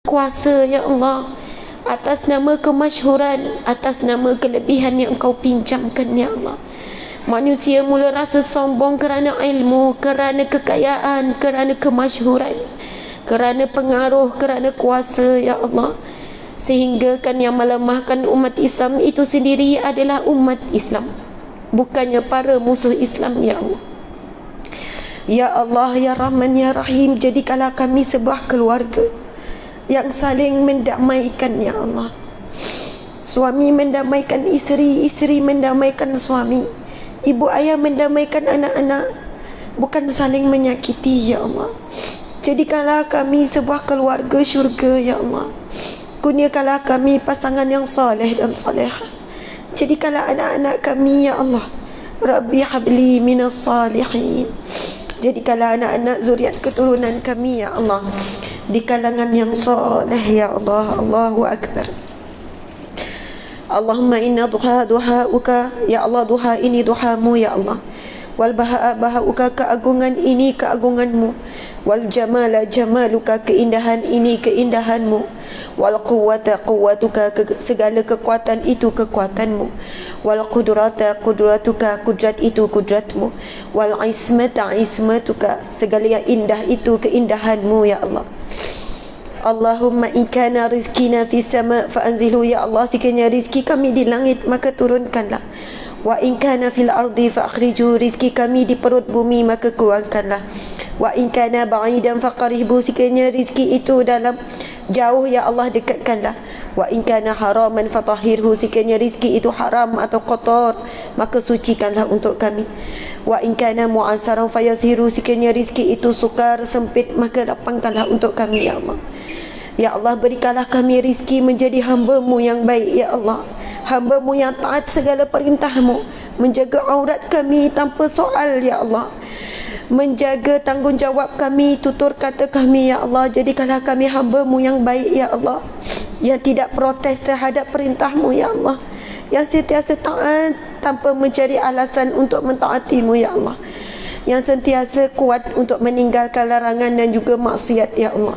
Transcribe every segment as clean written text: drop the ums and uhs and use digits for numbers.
kuasa ya Allah, atas nama kemasyhuran, atas nama kelebihan yang Engkau pinjamkan ya Allah. Manusia mula rasa sombong kerana ilmu, kerana kekayaan, kerana kemasyhuran, kerana pengaruh, kerana kuasa ya Allah, sehingga kan yang melemahkan umat Islam itu sendiri adalah umat Islam, bukannya para musuh Islam ya Allah. Ya Allah, ya Rahman, ya Rahim, jadikanlah kami sebuah keluarga yang saling mendamaikan ya Allah. Suami mendamaikan isteri, isteri mendamaikan suami, ibu ayah mendamaikan anak-anak, bukan saling menyakiti ya Allah. Jadikanlah kami sebuah keluarga syurga ya Allah. Kurniakanlah kami pasangan yang soleh dan solehah. Jadikanlah anak-anak kami ya Allah, Rabbi habli minas salihin. Jadikanlah anak-anak zuriat keturunan kami ya Allah di kalangan yang soleh ya Allah. Allahu Akbar. Allahumma inna duha'uka ya Allah, duha ini duhamu ya Allah. Wal baha'uka, keagungan ini keagunganmu. Wal jamala jamaluka, keindahan ini keindahanmu. Wal quwwata quwwatuka, segala kekuatan itu kekuatanmu. Wal qudrata qudratuka, kudrat itu kudratmu. Wal ismata ismatuka, segala yang indah itu keindahanmu ya Allah. Allahumma in kana rizkina fis sama' fa anzilhu ya Allah, sekiranya rizki kami di langit maka turunkanlah. Wa in kana fil ardi fa akhriju, rizki kami di perut bumi maka keluarkanlah. Wa in kana ba'idan fa qaribu, sekiranya rizki itu dalam jauh ya Allah dekatkanlah. Wa in kana haraman fa tahhirhu, sekiranya rizki itu haram atau kotor maka sucikanlah untuk kami. Wa in kana mu'assaran fa yasiru, sekiranya rizki itu sukar sempit maka lapangkanlah untuk kami ya Allah. Ya Allah, berikanlah kami rizki menjadi hamba-Mu yang baik ya Allah, hamba-Mu yang taat segala perintah-Mu, menjaga aurat kami tanpa soal ya Allah, menjaga tanggungjawab kami, tutur kata kami ya Allah. Jadikanlah kami hamba-Mu yang baik ya Allah, yang tidak protes terhadap perintah-Mu ya Allah, yang sentiasa taat tanpa mencari alasan untuk mentaati-Mu ya Allah, yang sentiasa kuat untuk meninggalkan larangan dan juga maksiat ya Allah.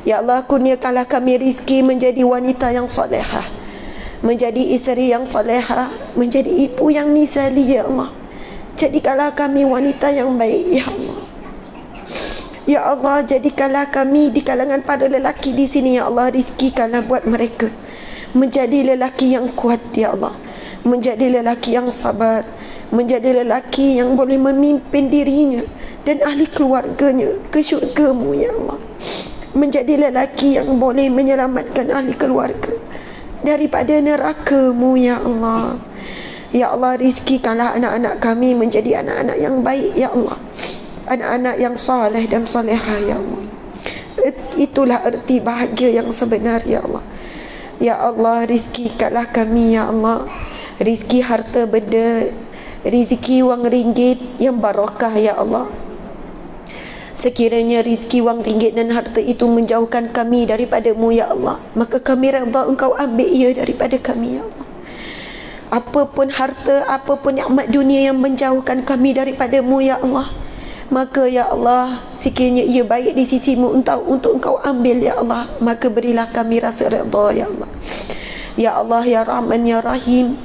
Ya Allah, kurniakanlah kami rizki menjadi wanita yang solehah, menjadi isteri yang solehah, menjadi ibu yang misali ya Allah. Jadikanlah kami wanita yang baik ya Allah. Ya Allah, jadikanlah kami di kalangan para lelaki di sini ya Allah, rizkikanlah buat mereka menjadi lelaki yang kuat ya Allah, menjadi lelaki yang sabar, menjadi lelaki yang boleh memimpin dirinya dan ahli keluarganya ke syurga-Mu ya Allah, menjadi lelaki yang boleh menyelamatkan ahli keluarga daripada neraka-Mu ya Allah. Ya Allah, rizkikanlah anak-anak kami menjadi anak-anak yang baik ya Allah, anak-anak yang saleh dan salehah ya Allah. Itulah erti bahagia yang sebenar ya Allah. Ya Allah, rizkikanlah kami ya Allah rizki harta benda, rizki wang ringgit yang barakah ya Allah. Sekiranya rizki wang ringgit dan harta itu menjauhkan kami daripada-Mu ya Allah, maka kami redha Engkau ambil ia daripada kami ya Allah. Apapun harta, apapun nikmat dunia yang menjauhkan kami daripada-Mu ya Allah, maka ya Allah, sekiranya ia baik di sisi-Mu untuk Engkau ambil ya Allah, maka berilah kami rasa redha ya Allah. Ya Allah, ya Rahman, ya Rahim,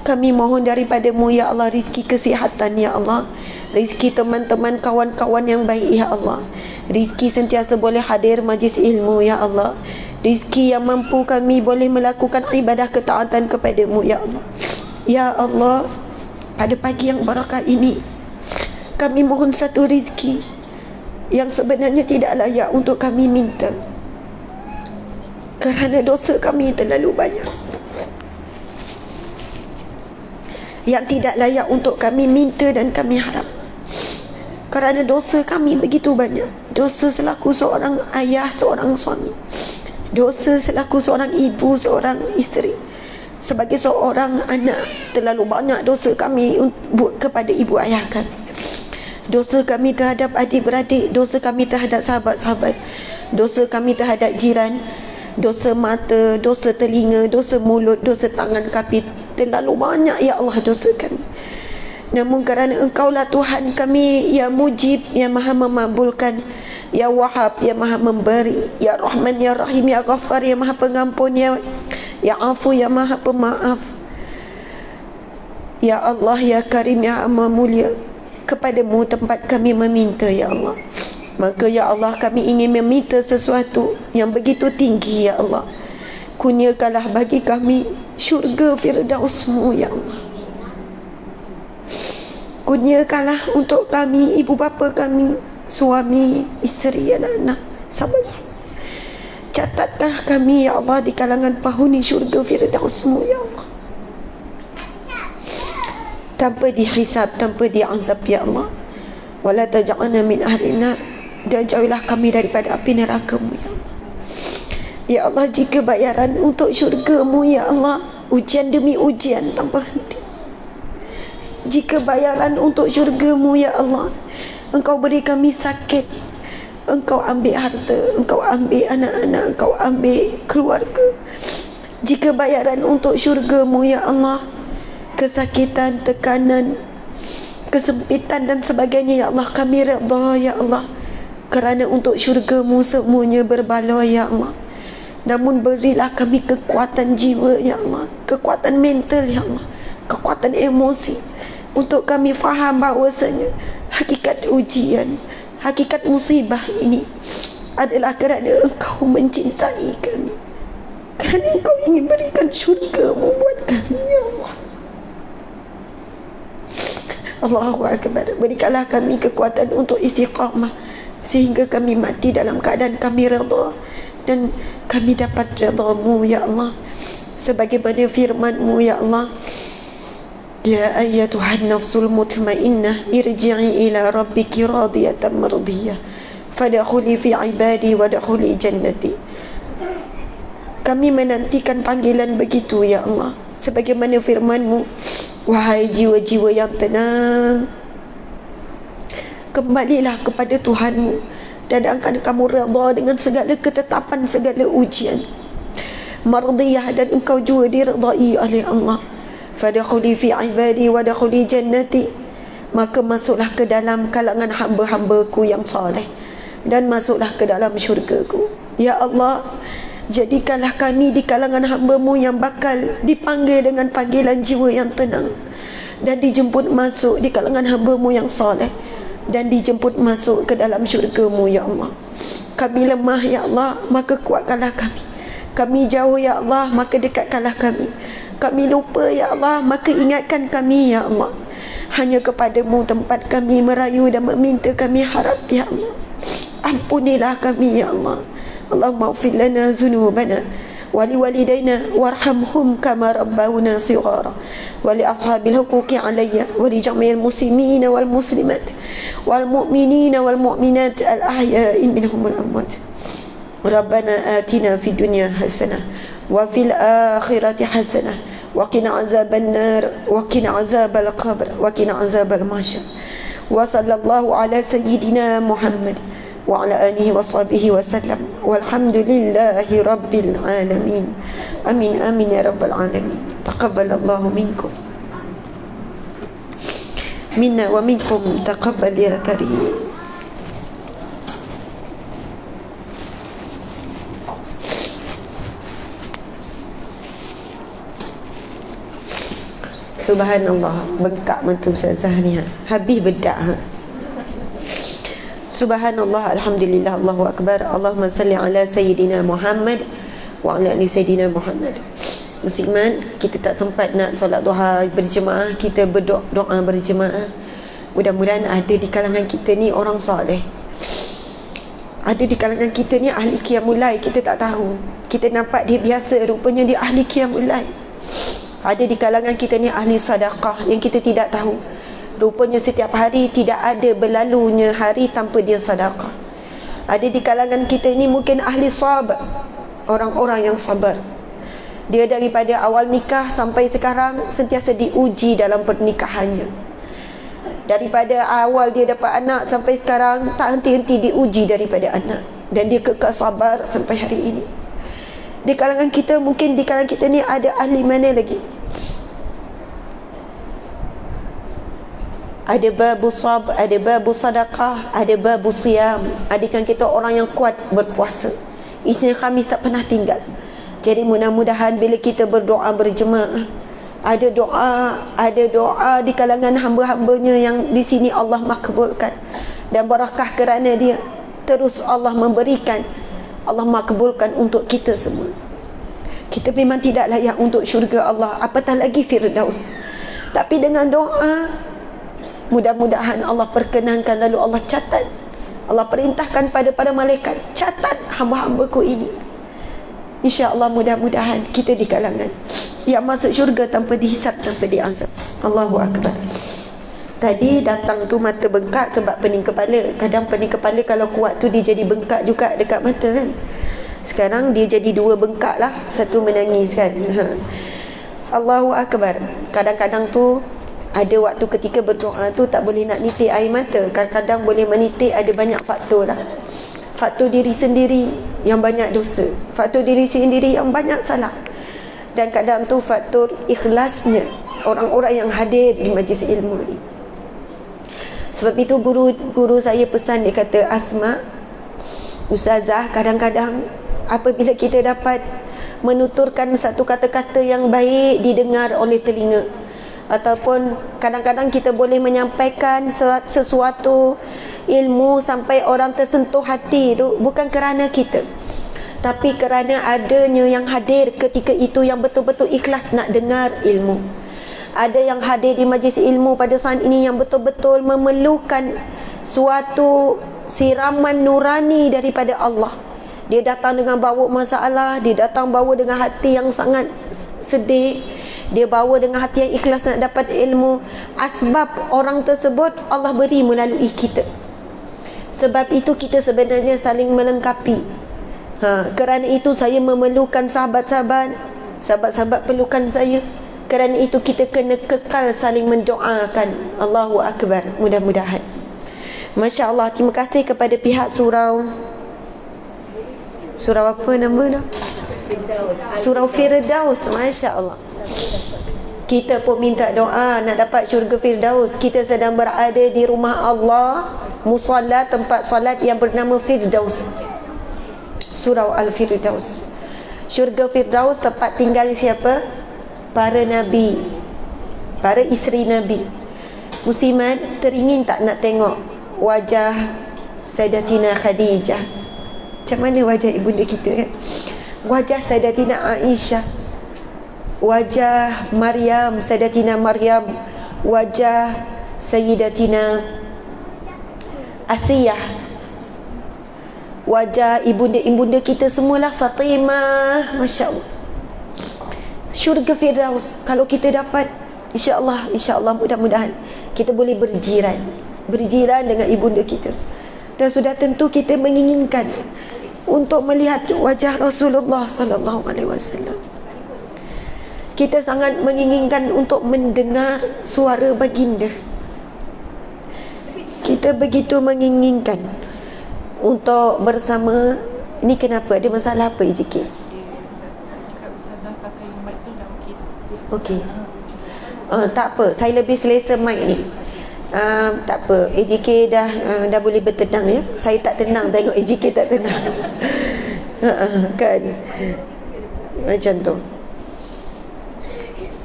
kami mohon daripada-Mu ya Allah rizki kesihatan ya Allah, rizki teman-teman kawan-kawan yang baik ya Allah, rizki sentiasa boleh hadir majlis ilmu ya Allah, rizki yang mampu kami boleh melakukan ibadah ketaatan kepada-Mu ya Allah. Ya Allah, pada pagi yang barakah ini kami mohon satu rizki yang sebenarnya tidak layak untuk kami minta, kerana dosa kami terlalu banyak, yang tidak layak untuk kami minta dan kami harap. Kerana dosa kami begitu banyak, dosa selaku seorang ayah, seorang suami, dosa selaku seorang ibu, seorang isteri, sebagai seorang anak, terlalu banyak dosa kami buat kepada ibu ayah kami, dosa kami terhadap adik-beradik, dosa kami terhadap sahabat-sahabat, dosa kami terhadap jiran, dosa mata, dosa telinga, dosa mulut, dosa tangan kami, terlalu banyak ya Allah dosa kami. Namun kerana Engkaulah Tuhan kami yang mujib, yang maha memabulkan, Ya Wahhab, Ya Maha Memberi. Ya Rahman, Ya Rahim, Ya Ghaffar, Ya Maha Pengampun. Ya Afu, Ya Maha Pemaaf. Ya Allah, Ya Karim, Ya Amma Mulia. Kepadamu tempat kami meminta, Ya Allah. Maka Ya Allah, kami ingin meminta sesuatu yang begitu tinggi, Ya Allah. Kurniakanlah bagi kami syurga Firdaus-Mu, Ya Allah. Kurniakanlah untuk kami, ibu bapa kami, suami, isteri, anak-anak, sahabat-sahabat. Catatkanlah kami, Ya Allah, di kalangan penghuni syurga Firdaus-Mu, Ya Allah. Tanpa dihisab, tanpa diazab, Ya Allah. Wala taj'alna min ahli nar. Dan jauhilah kami daripada api neraka-Mu, Ya Allah. Ya Allah, jika bayaran untuk syurga-Mu, Ya Allah, ujian demi ujian tanpa henti. Jika bayaran untuk syurga-Mu, Ya Allah, Engkau beri kami sakit, Engkau ambil harta, Engkau ambil anak-anak, Engkau ambil keluarga. Jika bayaran untuk syurga-Mu, Ya Allah, kesakitan, tekanan, kesempitan dan sebagainya, Ya Allah, kami redha, Ya Allah. Kerana untuk syurga-Mu semuanya berbaloi, Ya Allah. Namun berilah kami kekuatan jiwa, Ya Allah, kekuatan mental, Ya Allah, kekuatan emosi, untuk kami faham bahawasanya hakikat ujian, hakikat musibah ini adalah kerana Engkau mencintai kami, kerana Engkau ingin berikan syurga-Mu buat kami, Ya Allah. Allahu Akbar. Berikanlah kami kekuatan untuk istiqamah, sehingga kami mati dalam keadaan kami redha, dan kami dapat redha-Mu, Ya Allah. Sebagaimana firman-Mu, Ya Allah, Ya ayyatuhan nafsul mutmainnah, irji'i ila rabbiki radiyatan mardiyah, fadkhuli fi ibadi wadkhuli jannati. Kami menantikan panggilan begitu, Ya Allah. Sebagaimana firman-Mu, wahai jiwa-jiwa yang tenang, kembalilah kepada Tuhan-Mu, dan akan kamu redha dengan segala ketetapan, segala ujian. Mardiyah, dan engkau juga diredai oleh Allah. Fadkhuli fi ibadi wa dakhuli jannati. Maka masuklah ke dalam kalangan hamba-hambaku yang soleh, dan masuklah ke dalam syurga-Ku. Ya Allah, jadikanlah kami di kalangan hamba-Mu yang bakal dipanggil dengan panggilan jiwa yang tenang, dan dijemput masuk di kalangan hamba-Mu yang soleh, dan dijemput masuk ke dalam syurga-Mu, Ya Allah. Kami lemah, Ya Allah, maka kuatkanlah kami. Kami jauh, Ya Allah, maka dekatkanlah kami. Kami lupa, Ya Allah, maka ingatkan kami, Ya Allah. Hanya kepadamu tempat kami merayu dan meminta kami harap, Ya Allah. Ampunilah kami, Ya Allah. Allahumma ighfir lana dhunubana wa liwalidayna warhamhum kama rabbawna shighara, wa li ashabil huquqi alayya wa li jami'il muslimina wal muslimat wal mu'minina wal mu'minat al ahya'i minhum wal amwat. Rabbana atina fid dunya hasanah wa fil akhirati hasanah wa qina azaban nar wa qina azabal qabr wa qina azabal mahsyar. Wa sallallahu ala sayyidina Muhammad wa ala alihi wa sahbihi wa sallam, walhamdulillahi rabbil alamin. Amin amin ya rabbal alamin. Taqabbalallahu minkum minna wa minkum, taqabbal ya karim. Subhanallah, bengkak mata Ustazah ni, habis bedak. Subhanallah, alhamdulillah, Allahu Akbar. Allahumma salli ala Sayyidina Muhammad wa ala ali Sayyidina Muhammad. Musliman, kita tak sempat nak solat duha berjemaah, kita berdoa berjemaah. Mudah-mudahan ada di kalangan kita ni orang soleh, ada di kalangan kita ni ahli qiyamul lail, kita tak tahu. Kita nampak dia biasa, rupanya dia ahli qiyamul lail. Ada di kalangan kita ni ahli sedekah yang kita tidak tahu. Rupanya setiap hari tidak ada berlalunya hari tanpa dia sedekah. Ada di kalangan kita ini mungkin ahli sabar, orang-orang yang sabar. Dia daripada awal nikah sampai sekarang sentiasa diuji dalam pernikahannya. Daripada awal dia dapat anak sampai sekarang tak henti-henti diuji daripada anak, dan dia kekal sabar sampai hari ini. Di kalangan kita, mungkin di kalangan kita ni ada ahli mana lagi? ada babu sab, ada babu sedekah, ada babu siam. Adikan kita orang yang kuat berpuasa. Isnin Khamis tak pernah tinggal. Jadi mudah-mudahan bila kita berdoa berjemaah, ada doa di kalangan hamba-hambanya yang di sini Allah makbulkan, dan barakah kerana dia terus Allah memberikan, Allah makbulkan untuk kita semua. Kita memang tidak layak untuk syurga Allah, apatah lagi Firdaus. Tapi dengan doa, mudah-mudahan Allah perkenankan, lalu Allah catat, Allah perintahkan pada para malaikat, catat hamba-hambaku ini. InsyaAllah mudah-mudahan kita di kalangan yang masuk syurga tanpa dihisap, tanpa diazab. Allahu Akbar. Tadi datang tu mata bengkak sebab pening kepala. Kadang pening kepala kalau kuat tu dia jadi bengkak juga dekat mata kan. Sekarang dia jadi dua bengkak lah, satu menangis kan. Allahu Akbar. Kadang-kadang tu ada waktu ketika berdoa tu tak boleh nak nitik air mata. Kadang-kadang boleh menitik, ada banyak faktor lah. Faktor diri sendiri yang banyak dosa, faktor diri sendiri yang banyak salah, dan kadang tu faktor ikhlasnya orang-orang yang hadir di majlis ilmu ni. Sebab itu guru saya pesan, dia kata, Asma, Ustazah, kadang-kadang apabila kita dapat menuturkan satu kata-kata yang baik didengar oleh telinga, ataupun kadang-kadang kita boleh menyampaikan sesuatu ilmu sampai orang tersentuh hati tu, bukan kerana kita, tapi kerana adanya yang hadir ketika itu yang betul-betul ikhlas nak dengar ilmu. Ada yang hadir di majlis ilmu pada saat ini yang betul-betul memerlukan suatu siraman nurani daripada Allah. Dia datang dengan bawa masalah, dia datang bawa dengan hati yang sangat sedih, dia bawa dengan hati yang ikhlas nak dapat ilmu. Asbab orang tersebut Allah beri melalui kita. Sebab itu kita sebenarnya saling melengkapi. Kerana itu saya memerlukan sahabat-sahabat perlukan saya. Kerana itu kita kena kekal saling mendoakan. Allahu Akbar. Mudah-mudahan. Masya Allah. Terima kasih kepada pihak surau apa nama dah? Surau Firdaus. Masya Allah. Kita pun minta doa nak dapat syurga Firdaus. Kita sedang berada di rumah Allah, musalla, tempat salat yang bernama Firdaus, Surau Al-Firdaus. Syurga Firdaus tempat tinggal siapa? Para Nabi, para isteri Nabi. Muslimat, teringin tak nak tengok wajah Sayyidatina Khadijah? Macam mana wajah ibunda kita kan? Wajah Sayyidatina Aisyah, wajah Maryam, Sayyidatina Maryam, wajah Sayyidatina Asiyah, wajah ibunda-ibunda kita semualah, Fatimah. Masya Allah. Syurga Firdaus kalau kita dapat, insya-Allah mudah-mudahan kita boleh berjiran dengan ibunda kita. Dan sudah tentu kita menginginkan untuk melihat wajah Rasulullah sallallahu alaihi wasallam. Kita sangat menginginkan untuk mendengar suara baginda. Kita begitu menginginkan untuk bersama. Ini kenapa? Ada masalah apa EJK? Okey. Tak apa, saya lebih selesa mic ni. Tak apa, EJK dah boleh bertenang ya. Saya tak tenang tengok EJK tak tenang. Kan? Macam tu.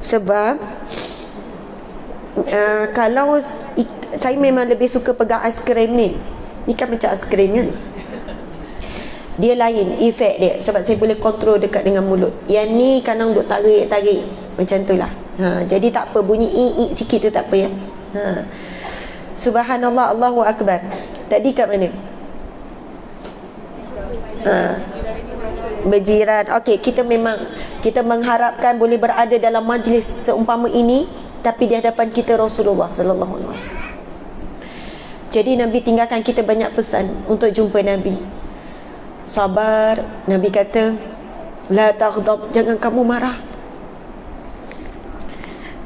Sebab kalau saya memang lebih suka pegang aiskrim ni. Ni kan macam aiskrim kan. Dia lain efek dia, sebab saya boleh kontrol dekat dengan mulut. Yang ni kadang duk tarik macam tu lah. Jadi tak apa, bunyi i sikit tu tak apa ya. Subhanallah, Allahu Akbar. Tadi kat mana? Berjiran. Okey, kita mengharapkan boleh berada dalam majlis seumpama ini, tapi di hadapan kita Rasulullah sallallahu alaihi wasallam. Jadi Nabi tinggalkan kita banyak pesan untuk jumpa Nabi. Sabar. Nabi kata, la taghdab, jangan kamu marah.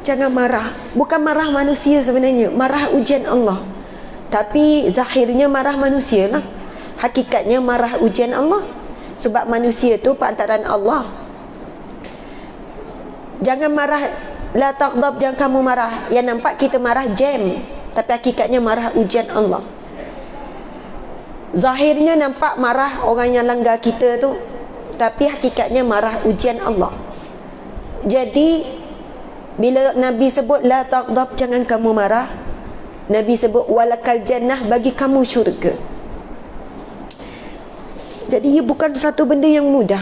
Jangan marah. Bukan marah manusia sebenarnya, marah ujian Allah. Tapi zahirnya marah manusia lah, hakikatnya marah ujian Allah. Sebab manusia tu perantaran Allah. Jangan marah, la taghdab, jangan kamu marah. Yang nampak kita marah jam. tapi hakikatnya marah ujian Allah. Zahirnya nampak marah orang yang langgar kita tu, tapi hakikatnya marah ujian Allah. Jadi bila Nabi sebut la taghdab, jangan kamu marah, Nabi sebut walakal jannah, bagi kamu syurga. Jadi ia bukan satu benda yang mudah.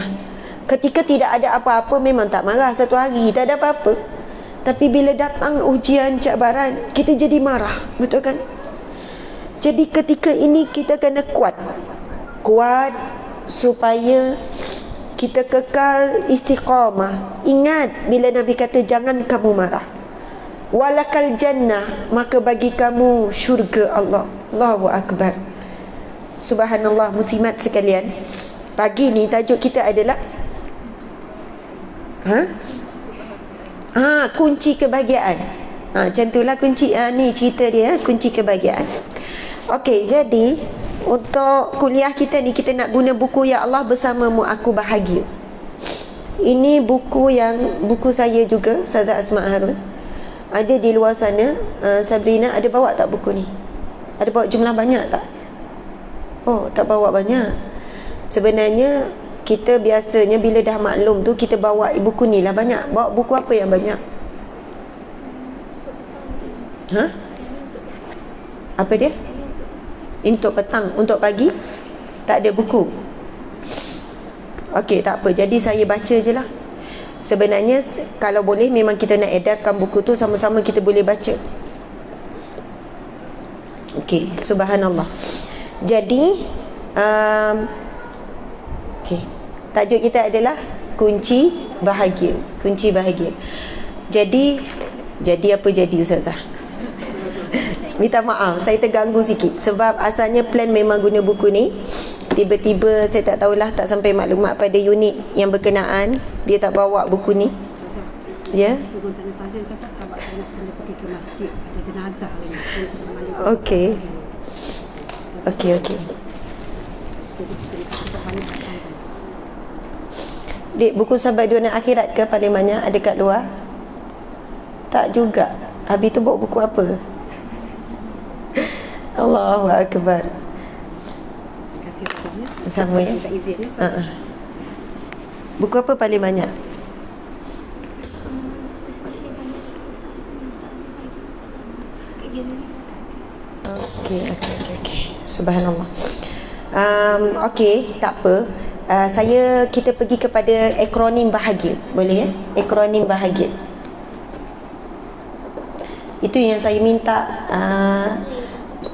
Ketika tidak ada apa-apa memang tak marah, satu hari tak ada apa-apa. Tapi bila datang ujian, cabaran, kita jadi marah, betul kan? Jadi ketika ini kita kena kuat supaya kita kekal istiqamah. Ingat bila Nabi kata jangan kamu marah, walakal jannah, maka bagi kamu syurga Allah. Allahu Akbar. Subhanallah. Muslimat sekalian, pagi ni tajuk kita adalah kunci kebahagiaan. Macam itulah kunci, ni cerita dia, kunci kebahagiaan. Okey, jadi untuk kuliah kita ni, kita nak guna buku Ya Allah Bersamamu Aku Bahagia. Ini buku saya juga, Ustazah Asma Harun. Ada di luar sana. Sabrina ada bawa tak buku ni? Ada bawa jumlah banyak tak? Oh, tak bawa banyak. Sebenarnya kita biasanya bila dah maklum tu, kita bawa buku ni lah banyak. Bawa buku apa yang banyak? Apa dia? Ini untuk petang. Untuk pagi tak ada buku. Okey, tak apa. Jadi saya baca je lah. Sebenarnya kalau boleh memang kita nak edarkan buku tu, sama-sama kita boleh baca. Okey, subhanallah. Jadi okey, tajuk kita adalah kunci bahagia. Kunci bahagia. Jadi apa jadi Ustazah? Minta maaf, saya terganggu sikit sebab asalnya plan memang guna buku ni. Tiba-tiba saya tak tahulah, tak sampai maklumat pada unit yang berkenaan, dia tak bawa buku ni. Ya. Okey. Dek, buku Sahabat Dunia Akhirat ke paling banyak ada kat luar? Tak juga. Habis tu bawa buku apa? Allahu Akbar. Sama ya. Buku apa paling banyak? Okey. Subhanallah. Okey, tak apa. Kita pergi kepada akronim bahagia. Boleh ya? Akronim bahagia. Itu yang saya minta.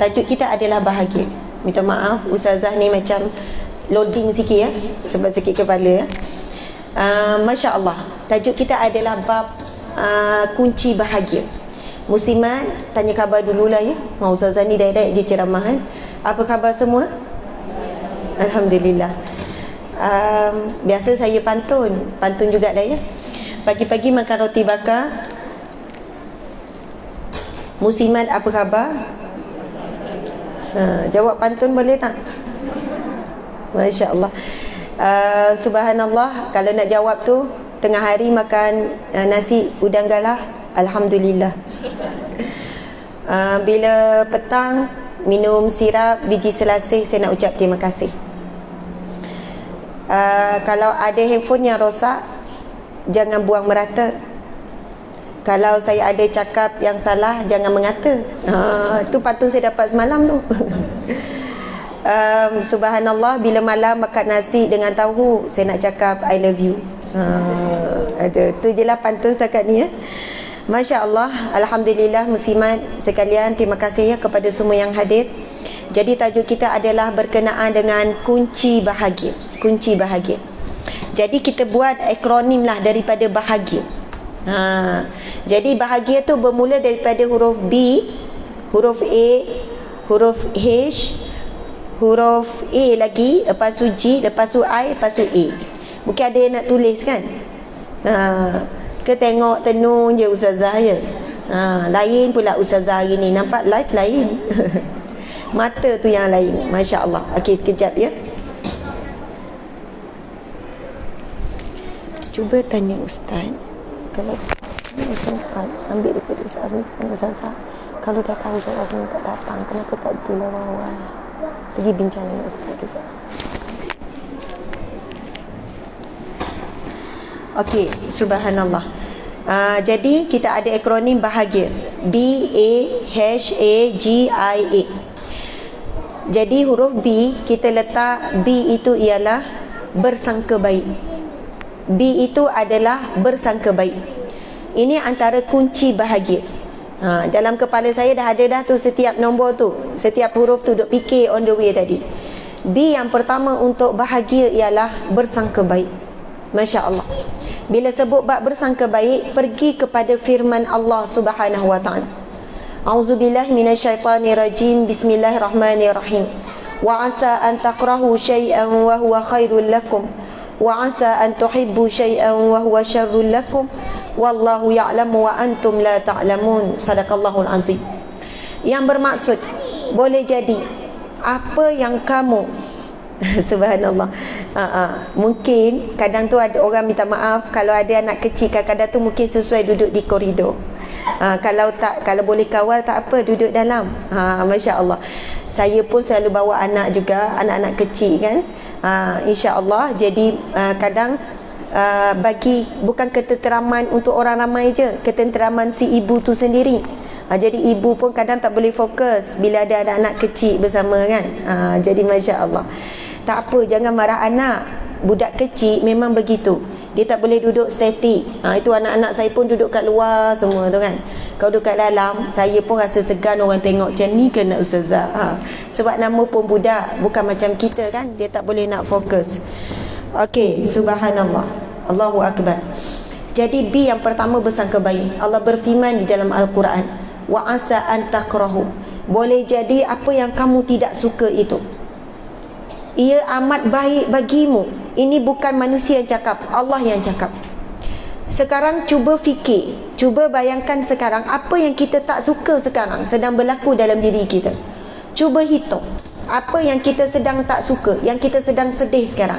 Tajuk kita adalah bahagia. Minta maaf Ustazah ni macam loading sikit ya, sebab sakit kepala ya. Masya Allah. Tajuk kita adalah bab kunci bahagia. Muslimat, tanya khabar dululah ya. Ustazah ni direct je ceramah kan. Apa khabar semua? Alhamdulillah. Biasa saya pantun juga dah ya. Pagi-pagi makan roti bakar. Muslimat, apa khabar? Jawab pantun boleh tak? Masya Allah. Subhanallah. Kalau nak jawab tu, tengah hari makan nasi udang galah, Alhamdulillah. Bila petang minum sirap biji selasih, saya nak ucap terima kasih. Kalau ada handphone yang rosak, jangan buang merata. Kalau saya ada cakap yang salah, jangan mengata. Itu pantun saya dapat semalam tu. Subhanallah, bila malam makan nasi dengan tahu, saya nak cakap I love you. Ada. Tu je lah pantun setakat ni ya. Masya Allah. Alhamdulillah muslimat sekalian, terima kasih ya kepada semua yang hadir. Jadi tajuk kita adalah berkenaan dengan kunci bahagia. Kunci bahagia. Jadi kita buat akronim lah daripada bahagia. Jadi bahagia tu bermula daripada huruf B, huruf A, huruf H, huruf A lagi, lepas tu G, lepas tu I, lepas tu A. Mungkin ada yang nak tulis kan? Ke tengok tenung je Ustazah ya. Lain pula Ustazah hari ni, nampak live lain. Mata tu yang lain. Masya Allah. Okey, sekejap ya. Cuba tanya Ustaz, kalau sempat ambil daripada Ustaz Azmi dengan Ustazah, Kalau dah tahu Ustaz Azmi tak datang, kenapa tak dilawawal? Pergi bincang dengan Ustaz kejap. Okey, subhanallah. Jadi kita ada akronim bahagia, BAHAGIA. Jadi huruf B kita letak, B itu ialah bersangka baik. B itu adalah bersangka baik. Ini antara kunci bahagia. Dalam kepala saya dah ada dah tu setiap nombor tu, setiap huruf tu, duk fikir on the way tadi. B yang pertama untuk bahagia ialah bersangka baik. Masya Allah. Bila sebut bab bersangka baik, pergi kepada firman Allah Subhanahu wa taala. Auzubillahi minasyaitonirrajim. Bismillahirrahmanirrahim. Wa asa an takrahu syai'an wa huwa khairul lakum wa asa an tuhibbu syai'an wa huwa syarrul lakum wallahu ya'lamu wa antum la ta'lamun. Sadaqallahul azim. Yang bermaksud, boleh jadi apa yang kamu subhanallah, mungkin kadang tu ada orang minta maaf, kalau ada anak kecil kadang-kadang tu mungkin sesuai duduk di koridor. Kalau tak, kalau boleh kawal tak apa, duduk dalam. Masya Allah. Saya pun selalu bawa anak juga, anak-anak kecil kan. InsyaAllah. Jadi kadang bagi bukan ketenteraman untuk orang ramai je, ketenteraman si ibu tu sendiri. Jadi ibu pun kadang tak boleh fokus bila ada anak-anak kecil bersama kan. Jadi Masya Allah. Tak apa, jangan marah anak. Budak kecil memang begitu, dia tak boleh duduk statik. Itu anak-anak saya pun duduk kat luar semua tu kan. Kalau duduk kat dalam, saya pun rasa segan orang tengok macam ni ke nak ustazah. Sebab nama pun budak, bukan macam kita kan, dia tak boleh nak fokus. Okey, subhanallah, Allahu Akbar. Jadi B yang pertama bersangka baik. Allah berfirman di dalam Al-Quran, wa asa an takrahu, boleh jadi apa yang kamu tidak suka itu, ia amat baik bagimu. Ini bukan manusia yang cakap, Allah yang cakap. Sekarang cuba fikir, cuba bayangkan sekarang apa yang kita tak suka sekarang sedang berlaku dalam diri kita. Cuba hitung apa yang kita sedang tak suka, yang kita sedang sedih sekarang.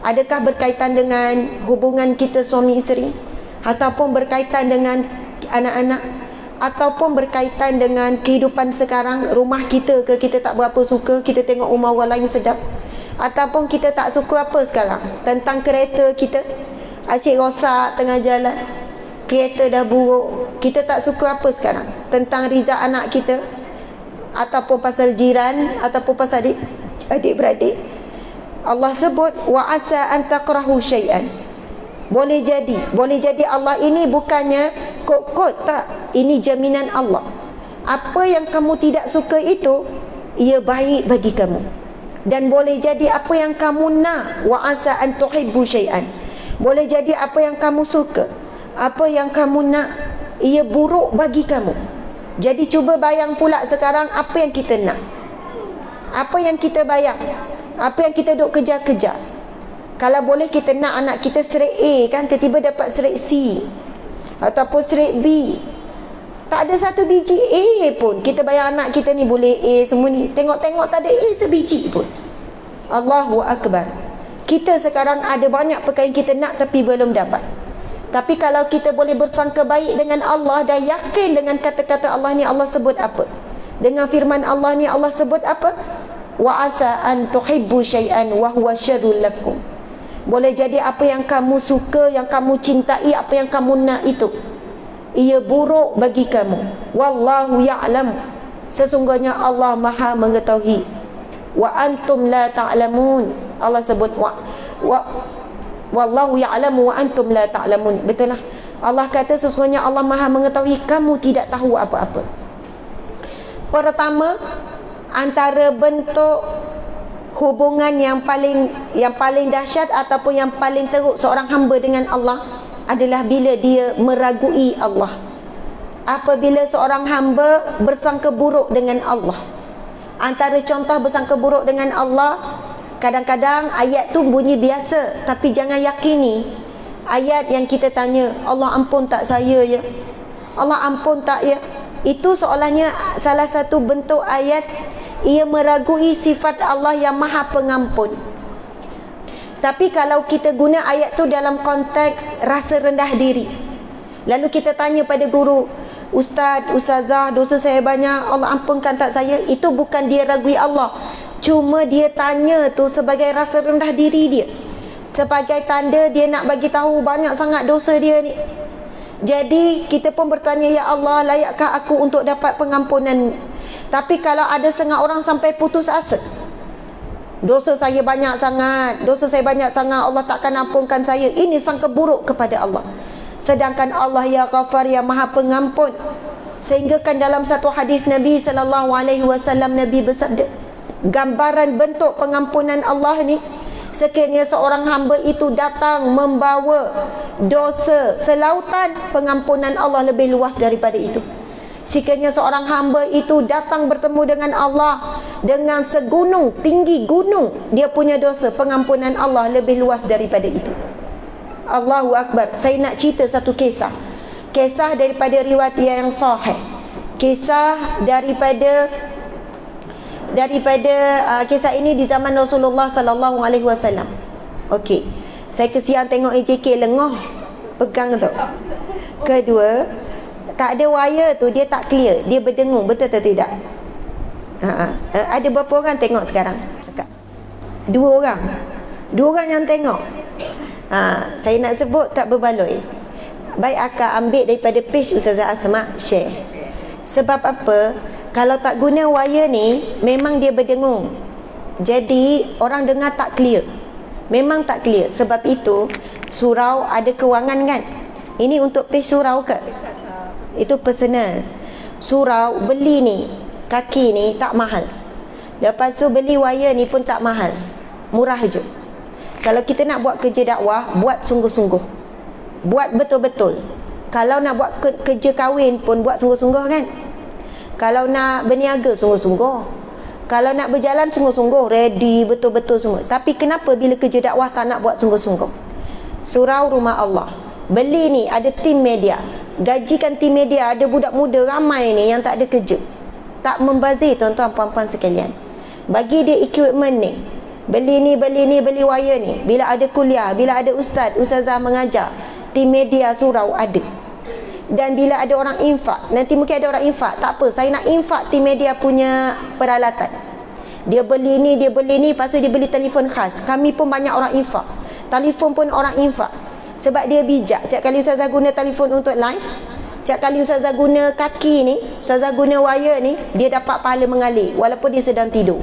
Adakah berkaitan dengan hubungan kita suami isteri, ataupun berkaitan dengan anak-anak, ataupun berkaitan dengan kehidupan sekarang, rumah kita ke kita tak berapa suka, kita tengok rumah orang lain sedap, ataupun kita tak suka apa sekarang tentang kereta kita, asyik rosak tengah jalan, kereta dah buruk, kita tak suka apa sekarang tentang rizal anak kita, ataupun pasal jiran, ataupun pasal adik-beradik. Allah sebut wa asa an takrahu syai'an. Boleh jadi Allah ini bukannya kod-kod, tak. Ini jaminan Allah. Apa yang kamu tidak suka itu, ia baik bagi kamu. Dan boleh jadi apa yang kamu nak, wa asa an tuhibbu syai'an. Boleh jadi apa yang kamu suka, apa yang kamu nak, ia buruk bagi kamu. Jadi cuba bayang pula sekarang apa yang kita nak, apa yang kita bayang, apa yang kita duk kejar-kejar. Kalau boleh kita nak anak kita straight A kan, tiba-tiba dapat straight C ataupun straight B. Tak ada satu biji A pun. Kita bayang anak kita ni boleh A semua ni, tengok-tengok tak ada A sebiji pun. Allahu Akbar. Kita sekarang ada banyak perkara yang kita nak tapi belum dapat. Tapi kalau kita boleh bersangka baik dengan Allah dan yakin dengan kata-kata Allah ni, Allah sebut apa? Dengan firman Allah ni Allah sebut apa? Wa asa an tuhibbu syai'an wa huwa syarrul lakum. Boleh jadi apa yang kamu suka, yang kamu cintai, apa yang kamu nak itu, ia buruk bagi kamu. Wallahu ya'lam. Sesungguhnya Allah Maha mengetahui. Wa antum la ta'lamun. Allah sebut wallahu ya'lamu wa antum la ta'lamun. Betul lah. Allah kata sesungguhnya Allah Maha mengetahui, kamu tidak tahu apa-apa. Pertama, antara bentuk hubungan yang paling dahsyat ataupun yang paling teruk seorang hamba dengan Allah adalah bila dia meragui Allah. Apabila seorang hamba bersangka buruk dengan Allah. Antara contoh bersangka buruk dengan Allah, kadang-kadang ayat tu bunyi biasa, tapi jangan yakini ayat yang kita tanya, Allah ampun tak saya ya, Allah ampun tak ya. Itu seolahnya salah satu bentuk ayat ia meragui sifat Allah yang Maha Pengampun. Tapi kalau kita guna ayat tu dalam konteks rasa rendah diri, lalu kita tanya pada guru, Ustaz, ustazah, dosa saya banyak, Allah ampunkan tak saya. Itu bukan dia ragui Allah, cuma dia tanya tu sebagai rasa rendah diri dia, sebagai tanda dia nak bagi tahu banyak sangat dosa dia ni. Jadi kita pun bertanya, ya Allah, layakkah aku untuk dapat pengampunan? Tapi kalau ada setengah orang sampai putus asa, dosa saya banyak sangat, dosa saya banyak sangat, Allah takkan ampunkan saya, ini sangka buruk kepada Allah. Sedangkan Allah ya Ghafar, ya Maha Pengampun. Sehingga kan dalam satu hadis Nabi SAW, Nabi bersabda, gambaran bentuk pengampunan Allah ni, sekiranya seorang hamba itu datang membawa dosa selautan, pengampunan Allah lebih luas daripada itu. Sekiranya seorang hamba itu datang bertemu dengan Allah dengan segunung, tinggi gunung dia punya dosa, pengampunan Allah lebih luas daripada itu. Allahu Akbar. Saya nak cerita satu kisah. Kisah daripada riwayat yang sahih. Kisah daripada kisah ini di zaman Rasulullah sallallahu alaihi wasallam. Okey. Saya kesian tengok AJK lengah pegang tu. Kedua, tak ada wire tu, dia tak clear, dia berdengung, betul atau tidak? Ada berapa orang tengok sekarang? Dua orang yang tengok. Saya nak sebut tak berbaloi. Baik akak ambil daripada page Ustazah Asma, share. Sebab apa? Kalau tak guna wire ni, memang dia berdengung. Jadi orang dengar tak clear. Memang tak clear. Sebab itu surau ada kewangan kan? Ini untuk page surau ke? Itu personal. Surau beli ni, kaki ni tak mahal. Lepas tu beli wire ni pun tak mahal, murah je. Kalau kita nak buat kerja dakwah, buat sungguh-sungguh, buat betul-betul. Kalau nak buat kerja kahwin pun buat sungguh-sungguh kan. Kalau nak berniaga, sungguh-sungguh. Kalau nak berjalan, sungguh-sungguh, ready betul-betul semua. Tapi kenapa bila kerja dakwah tak nak buat sungguh-sungguh? Surau Rumah Allah, beli ni ada tim media, gajikan tim media, ada budak muda ramai ni yang tak ada kerja, tak membazir tuan-tuan puan-puan sekalian. Bagi dia equipment ni, beli wire ni. Bila ada kuliah, bila ada ustaz, ustazah mengajar, tim media surau ada. Dan bila ada orang infak, nanti mungkin ada orang infak, tak apa, saya nak infak tim media punya peralatan. Dia beli ni, lepas tu dia beli telefon khas. Kami pun banyak orang infak, telefon pun orang infak. Sebab dia bijak. Setiap kali ustazah guna telefon untuk live, setiap kali ustazah guna kaki ni, ustazah guna wire ni, dia dapat pahala mengalir, walaupun dia sedang tidur,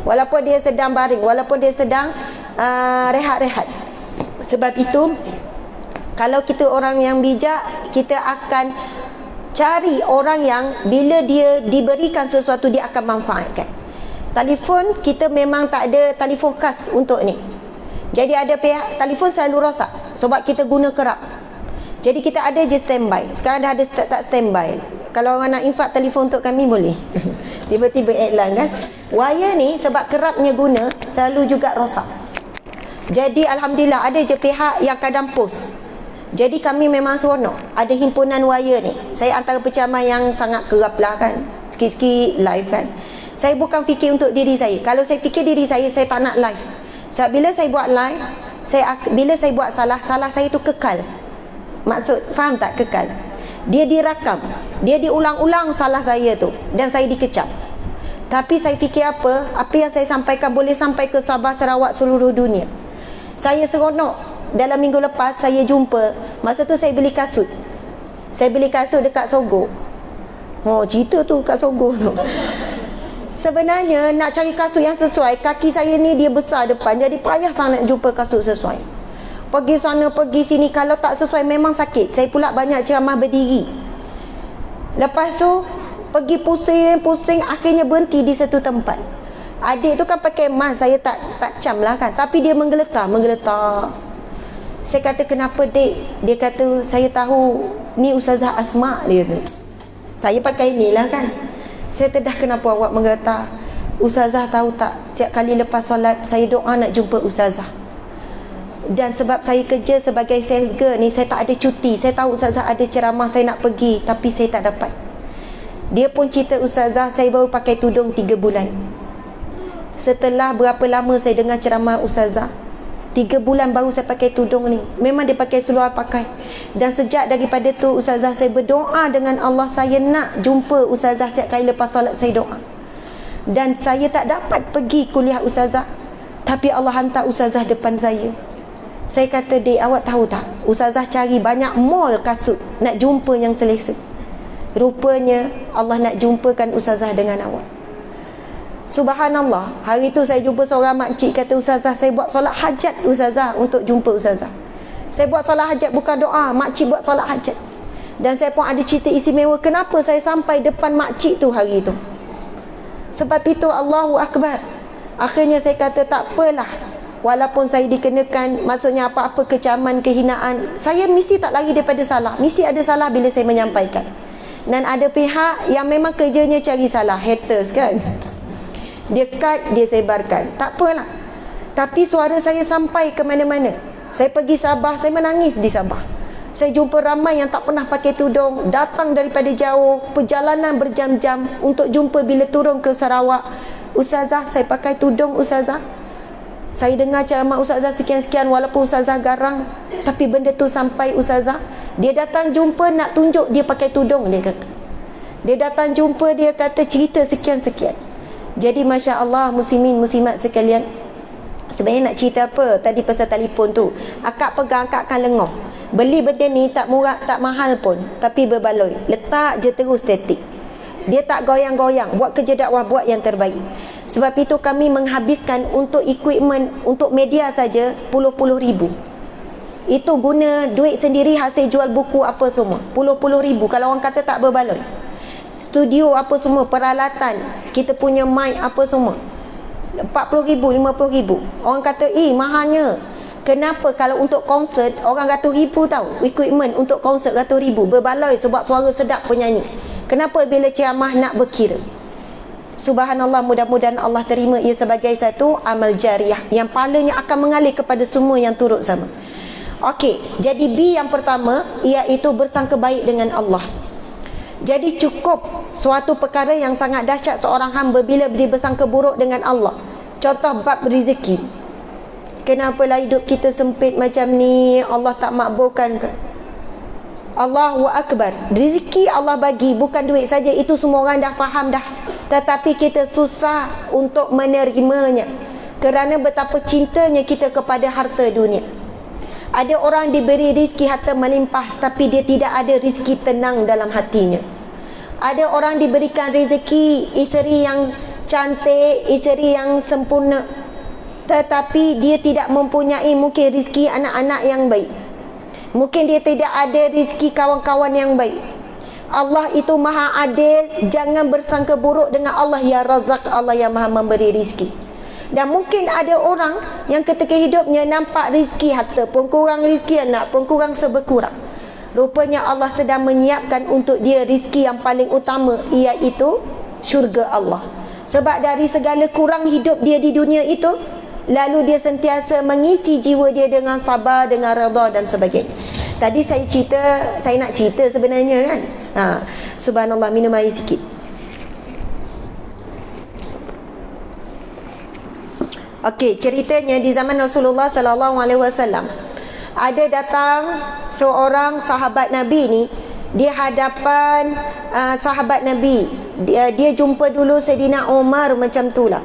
walaupun dia sedang baring, walaupun dia sedang rehat-rehat. Sebab itu, kalau kita orang yang bijak, kita akan cari orang yang bila dia diberikan sesuatu, dia akan manfaatkan. Telefon kita memang tak ada telefon khas untuk ni. Jadi ada pihak telefon selalu rosak sebab kita guna kerap. Jadi kita ada je standby. Sekarang dah ada tak standby. Kalau orang nak infak telefon untuk kami boleh. Tiba-tiba iklan kan. Wire ni sebab kerapnya guna, selalu juga rosak. Jadi alhamdulillah ada je pihak yang kadang post. Jadi kami memang seronok ada himpunan wire ni. Saya antara pecamah yang sangat kerap lah kan, sikit-sikit live kan. Saya bukan fikir untuk diri saya. Kalau saya fikir diri saya tak nak live. Sebab bila saya buat live, bila saya buat salah saya tu kekal. Maksud, faham tak kekal? Dia dirakam, dia diulang-ulang salah saya tu, dan saya dikecap. Tapi saya fikir apa yang saya sampaikan boleh sampai ke Sabah, Sarawak, seluruh dunia. Saya seronok. Dalam minggu lepas saya jumpa, masa tu saya beli kasut. Saya beli kasut dekat Sogo. Oh, cerita tu kat Sogo tu. Sebenarnya nak cari kasut yang sesuai, kaki saya ni dia besar depan, jadi payah sangat jumpa kasut sesuai. Pergi sana, pergi sini, kalau tak sesuai memang sakit. Saya pula banyak ceramah berdiri. Lepas tu pergi pusing, akhirnya berhenti di satu tempat. Adik tu kan pakai mask, saya tak cam lah kan, tapi dia menggeletar. Saya kata, kenapa dek? Dia kata, saya tahu ni Ustazah Asma, dia tu. Saya pakai ni lah kan. Saya terdah, kenapa awak menggeletar? Ustazah tahu tak, setiap kali lepas solat saya doa nak jumpa Ustazah. Dan sebab saya kerja sebagai sales girl ni, saya tak ada cuti. Saya tahu Ustazah ada ceramah, saya nak pergi, tapi saya tak dapat. Dia pun cerita, Ustazah, saya baru pakai tudung 3 bulan. Setelah berapa lama saya dengar ceramah Ustazah, 3 bulan baru saya pakai tudung ni. Memang dia pakai seluar pakai. Dan sejak daripada tu ustazah saya berdoa dengan Allah, saya nak jumpa ustazah setiap kali lepas solat saya doa. Dan saya tak dapat pergi kuliah ustazah, tapi Allah hantar ustazah depan saya. Saya kata, "Dek, awak tahu tak, ustazah cari banyak mall kasut nak jumpa yang selesa. Rupanya Allah nak jumpakan ustazah dengan awak." Subhanallah, hari tu saya jumpa seorang makcik kata, "Ustazah, saya buat solat hajat ustazah untuk jumpa ustazah. Saya buat solat hajat bukan doa, makcik buat solat hajat." Dan saya pun ada cerita istimewa kenapa saya sampai depan makcik tu hari tu. Sebab itu Allahu Akbar. Akhirnya saya kata tak apalah, walaupun saya dikenakan, maksudnya apa-apa kecaman, kehinaan, saya mesti tak lari daripada salah. Mesti ada salah bila saya menyampaikan. Dan ada pihak yang memang kerjanya cari salah, haters kan. Dia cut, dia sebarkan. Tak apalah. Tapi suara saya sampai ke mana-mana. Saya pergi Sabah, saya menangis di Sabah. Saya jumpa ramai yang tak pernah pakai tudung, datang daripada jauh, perjalanan berjam-jam untuk jumpa bila turun ke Sarawak. "Ustazah, saya pakai tudung ustazah. Saya dengar ceramah ustazah sekian-sekian, walaupun ustazah garang, tapi benda tu sampai ustazah." Dia datang jumpa nak tunjuk dia pakai tudung, dia kata. Dia datang jumpa, dia kata cerita sekian-sekian. Jadi Masya Allah, muslimin muslimat sekalian, sebenarnya nak cerita apa tadi pasal telefon tu. Akak pegang, akak akan lengah. Beli benda ni tak murah, tak mahal pun, tapi berbaloi. Letak je terus statik. Dia tak goyang-goyang. Buat kerja dakwah, buat yang terbaik. Sebab itu kami menghabiskan untuk equipment, untuk media saja puluh-puluh ribu. Itu guna duit sendiri, hasil jual buku apa semua, puluh-puluh ribu. Kalau orang kata tak berbaloi. Studio apa semua, peralatan, kita punya mic apa semua, 40 ribu, 50 ribu. Orang kata, mahalnya. Kenapa kalau untuk konsert orang ratus ribu tahu, equipment untuk konsert ratus ribu, berbaloi sebab suara sedap penyanyi. Kenapa bila ceramah nak berkira? Subhanallah, mudah-mudahan Allah terima ia sebagai satu amal jariah yang pahalanya akan mengalir kepada semua yang turut sama. Okey, jadi B yang pertama iaitu bersangka baik dengan Allah. Jadi cukup suatu perkara yang sangat dahsyat seorang hamba bila dia bersangka buruk dengan Allah. Contoh bab rezeki. Kenapalah hidup kita sempit macam ni, Allah tak makbulkan ke? Allahu Akbar. Rezeki Allah bagi, bukan duit saja, itu semua orang dah faham dah. Tetapi kita susah untuk menerimanya kerana betapa cintanya kita kepada harta dunia. Ada orang diberi rezeki harta melimpah, tapi dia tidak ada rezeki tenang dalam hatinya. Ada orang diberikan rezeki isteri yang cantik, isteri yang sempurna, tetapi dia tidak mempunyai mungkin rezeki anak-anak yang baik. Mungkin dia tidak ada rezeki kawan-kawan yang baik. Allah itu maha adil. Jangan bersangka buruk dengan Allah. Ya Razak, Allah yang maha memberi rezeki. Dan mungkin ada orang yang ketika hidupnya nampak rezeki harta pun kurang, rezeki anak pun kurang, seberkurang. Rupanya Allah sedang menyiapkan untuk dia rezeki yang paling utama, iaitu syurga Allah. Sebab dari segala kurang hidup dia di dunia itu, lalu dia sentiasa mengisi jiwa dia dengan sabar, dengan redha dan sebagainya. Tadi saya nak cerita sebenarnya kan. Subhanallah, minum air sikit. Okey, ceritanya di zaman Rasulullah sallallahu alaihi wasallam ada datang seorang sahabat Nabi ni di hadapan sahabat Nabi. Dia jumpa dulu Saidina Umar macam tu lah.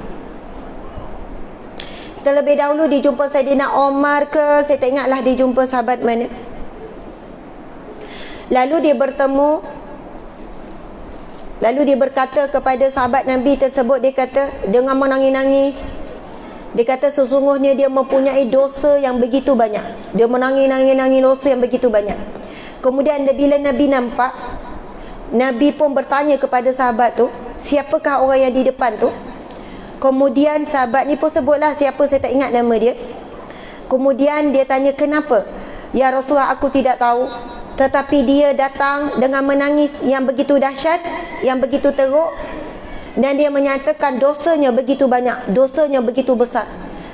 Terlebih dahulu dia jumpa Saidina Umar ke, saya tak ingatlah dia jumpa sahabat mana. Lalu dia bertemu, lalu dia berkata kepada sahabat Nabi tersebut, dia kata dengan menangis-nangis, dia kata sesungguhnya dia mempunyai dosa yang begitu banyak. Dia menangis-nangis dosa yang begitu banyak. Kemudian bila Nabi nampak, Nabi pun bertanya kepada sahabat tu, siapakah orang yang di depan tu? Kemudian sahabat ni pun sebutlah siapa, saya tak ingat nama dia. Kemudian dia tanya, kenapa? Ya Rasulullah, aku tidak tahu. Tetapi dia datang dengan menangis yang begitu dahsyat, yang begitu teruk. Dan dia menyatakan dosanya begitu banyak, dosanya begitu besar.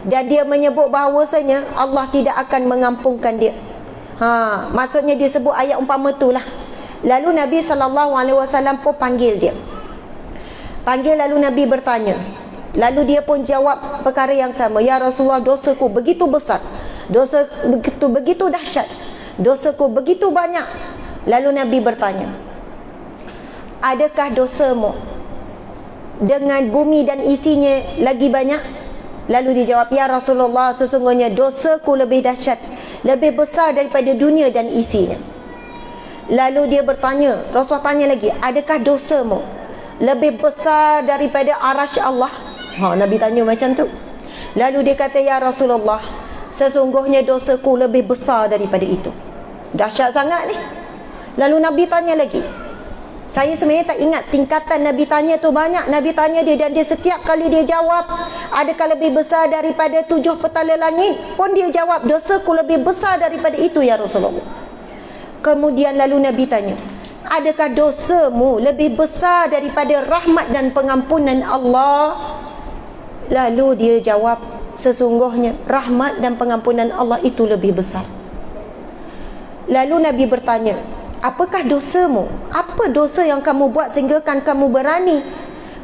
Dan dia menyebut bahawasanya Allah tidak akan mengampunkan dia. Maksudnya dia sebut ayat umpama tu lah. Lalu Nabi SAW pun panggil dia. Panggil, lalu Nabi bertanya. Lalu dia pun jawab perkara yang sama. Ya Rasulullah, dosaku begitu besar. Dosa begitu dahsyat. Dosaku begitu banyak. Lalu Nabi bertanya, adakah dosamu dengan bumi dan isinya lagi banyak? Lalu dijawab, ya Rasulullah, sesungguhnya dosaku lebih dahsyat, lebih besar daripada dunia dan isinya. Lalu dia bertanya, Rasulullah tanya lagi, adakah dosamu lebih besar daripada arasy Allah? Nabi tanya macam tu. Lalu dia kata, ya Rasulullah, sesungguhnya dosaku lebih besar daripada itu. Dahsyat sangat ni. Lalu Nabi tanya lagi. Saya sebenarnya tak ingat tingkatan Nabi tanya tu banyak. Nabi tanya dia, dan dia setiap kali dia jawab, adakah lebih besar daripada 7 petala langit, pun dia jawab, dosaku lebih besar daripada itu ya Rasulullah. Kemudian lalu Nabi tanya, adakah dosamu lebih besar daripada rahmat dan pengampunan Allah? Lalu dia jawab, sesungguhnya rahmat dan pengampunan Allah itu lebih besar. Lalu Nabi bertanya, apakah dosamu? Apa dosa yang kamu buat sehingga kan kamu berani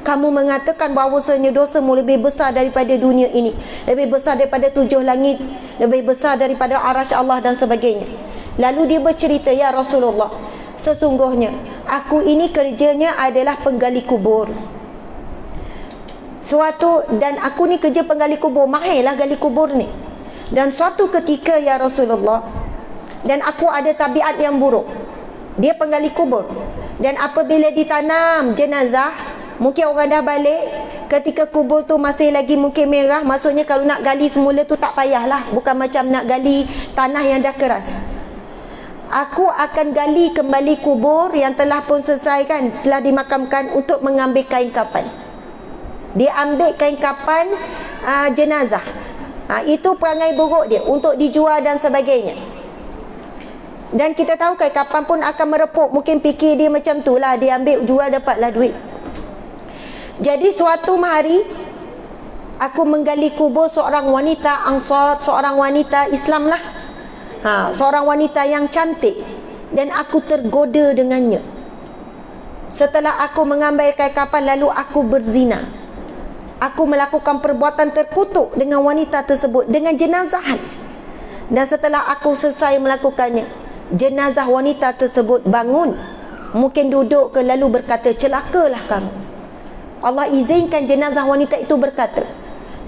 kamu mengatakan bahawasanya dosamu lebih besar daripada dunia ini, lebih besar daripada 7 langit, lebih besar daripada arasy Allah dan sebagainya. Lalu dia bercerita, ya Rasulullah, sesungguhnya aku ini kerjanya adalah penggali kubur. Dan aku ni kerja penggali kubur, mahir lah gali kubur ni. Dan suatu ketika ya Rasulullah, dan aku ada tabiat yang buruk. Dia penggali kubur, dan apabila ditanam jenazah, mungkin orang dah balik, ketika kubur tu masih lagi mungkin merah, maksudnya kalau nak gali semula tu tak payahlah, bukan macam nak gali tanah yang dah keras. Aku akan gali kembali kubur yang telah pun selesai kan, telah dimakamkan, untuk mengambil kain kafan. Dia ambil kain kafan jenazah. Itu perangai buruk dia, untuk dijual dan sebagainya. Dan kita tahu kain kafan pun akan merepuk. Mungkin fikir dia macam tu lah, dia ambil jual dapatlah duit. Jadi suatu hari aku menggali kubur seorang wanita Ansar, seorang wanita Islam lah, seorang wanita yang cantik, dan aku tergoda dengannya. Setelah aku mengambil kain kafan, lalu aku berzina. Aku melakukan perbuatan terkutuk dengan wanita tersebut, dengan jenazah. Dan setelah aku selesai melakukannya, jenazah wanita tersebut bangun, mungkin duduk ke, lalu berkata, celakalah kamu. Allah izinkan jenazah wanita itu berkata,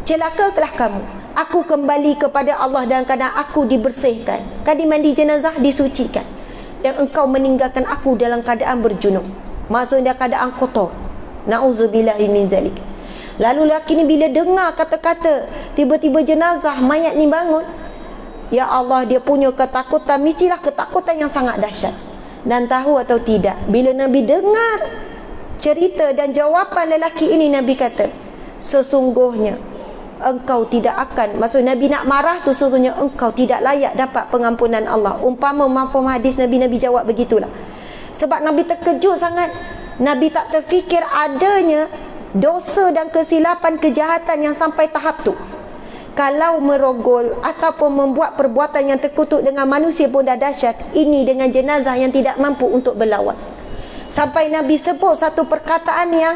celakalah kamu, aku kembali kepada Allah dalam keadaan aku dibersihkan, kadi mandi jenazah, disucikan, dan engkau meninggalkan aku dalam keadaan berjunub, maksudnya keadaan kotor. Na'udzubillahi min zalik. Lalu lelaki ni bila dengar kata-kata tiba-tiba jenazah mayat ni bangun, ya Allah, dia punya ketakutan, mestilah ketakutan yang sangat dahsyat. Dan tahu atau tidak, bila Nabi dengar cerita dan jawapan lelaki ini, Nabi kata, sesungguhnya engkau tidak akan, maksud Nabi nak marah tu, sesungguhnya engkau tidak layak dapat pengampunan Allah. Umpama mafhum hadis Nabi jawab begitulah. Sebab Nabi terkejut sangat. Nabi tak terfikir adanya dosa dan kesilapan, kejahatan yang sampai tahap tu. Kalau merogol ataupun membuat perbuatan yang terkutuk dengan manusia pun dah dahsyat, ini dengan jenazah yang tidak mampu untuk berlawan. Sampai Nabi sebut satu perkataan yang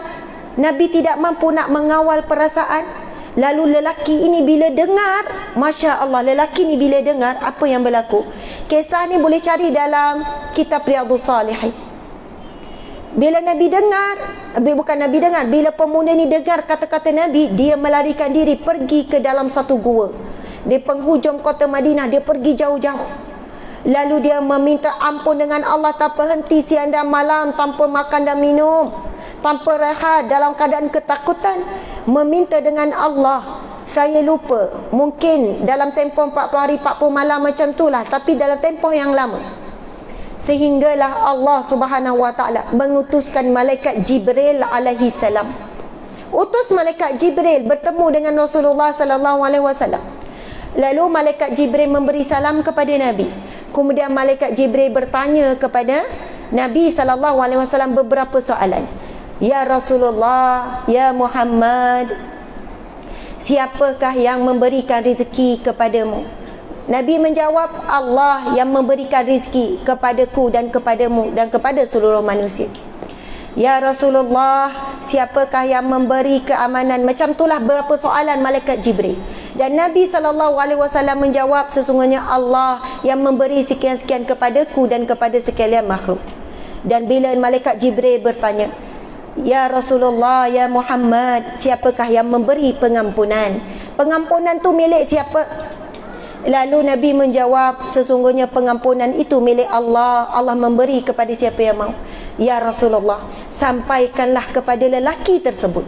Nabi tidak mampu nak mengawal perasaan. Lalu lelaki ini bila dengar, Masya Allah, lelaki ini bila dengar apa yang berlaku. Kisah ni boleh cari dalam kitab Riyadhus Salihin. Bila Nabi dengar, bila pemuda ni dengar kata-kata Nabi, dia melarikan diri pergi ke dalam satu gua di penghujung kota Madinah. Dia pergi jauh-jauh, lalu dia meminta ampun dengan Allah tanpa henti siang dan malam, tanpa makan dan minum, tanpa rehat, dalam keadaan ketakutan, meminta dengan Allah. Saya lupa, mungkin dalam tempoh 40 hari 40 malam macam tu lah, tapi dalam tempoh yang lama. Sehinggalah Allah Subhanahu wa ta'ala mengutuskan malaikat Jibril alaihi salam. Utus malaikat Jibril bertemu dengan Rasulullah sallallahu alaihi wasallam. Lalu malaikat Jibril memberi salam kepada Nabi. Kemudian malaikat Jibril bertanya kepada Nabi sallallahu alaihi wasallam beberapa soalan. Ya Rasulullah, ya Muhammad, siapakah yang memberikan rezeki kepadamu? Nabi menjawab, Allah yang memberikan rezeki kepadaku dan kepadamu dan kepada seluruh manusia. Ya Rasulullah, siapakah yang memberi keamanan? Macam itulah beberapa soalan malaikat Jibril. Dan Nabi SAW menjawab, sesungguhnya Allah yang memberi sekian-sekian kepadaku dan kepada sekalian makhluk. Dan bila malaikat Jibril bertanya, ya Rasulullah, ya Muhammad, siapakah yang memberi pengampunan? Pengampunan tu milik siapa? Lalu Nabi menjawab, sesungguhnya pengampunan itu milik Allah. Allah memberi kepada siapa yang mau. Ya Rasulullah, sampaikanlah kepada lelaki tersebut.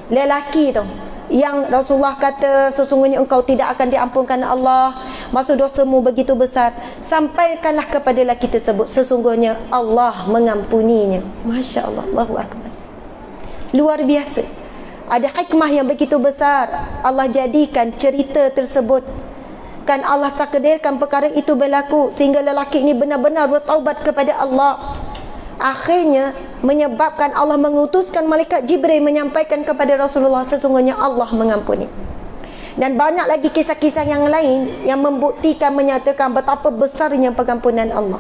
Lelaki tu yang Rasulullah kata, sesungguhnya engkau tidak akan diampunkan Allah, maksud dosamu begitu besar. Sampaikanlah kepada lelaki tersebut, sesungguhnya Allah mengampuninya. Masya Allah, Allahu Akbar. Luar biasa. Ada hikmah yang begitu besar. Allah jadikan cerita tersebut, kan Allah takdirkan perkara itu berlaku sehingga lelaki ini benar-benar bertaubat kepada Allah. Akhirnya menyebabkan Allah mengutuskan malaikat Jibril menyampaikan kepada Rasulullah, sesungguhnya Allah mengampuni. Dan banyak lagi kisah-kisah yang lain yang membuktikan, menyatakan betapa besarnya pengampunan Allah.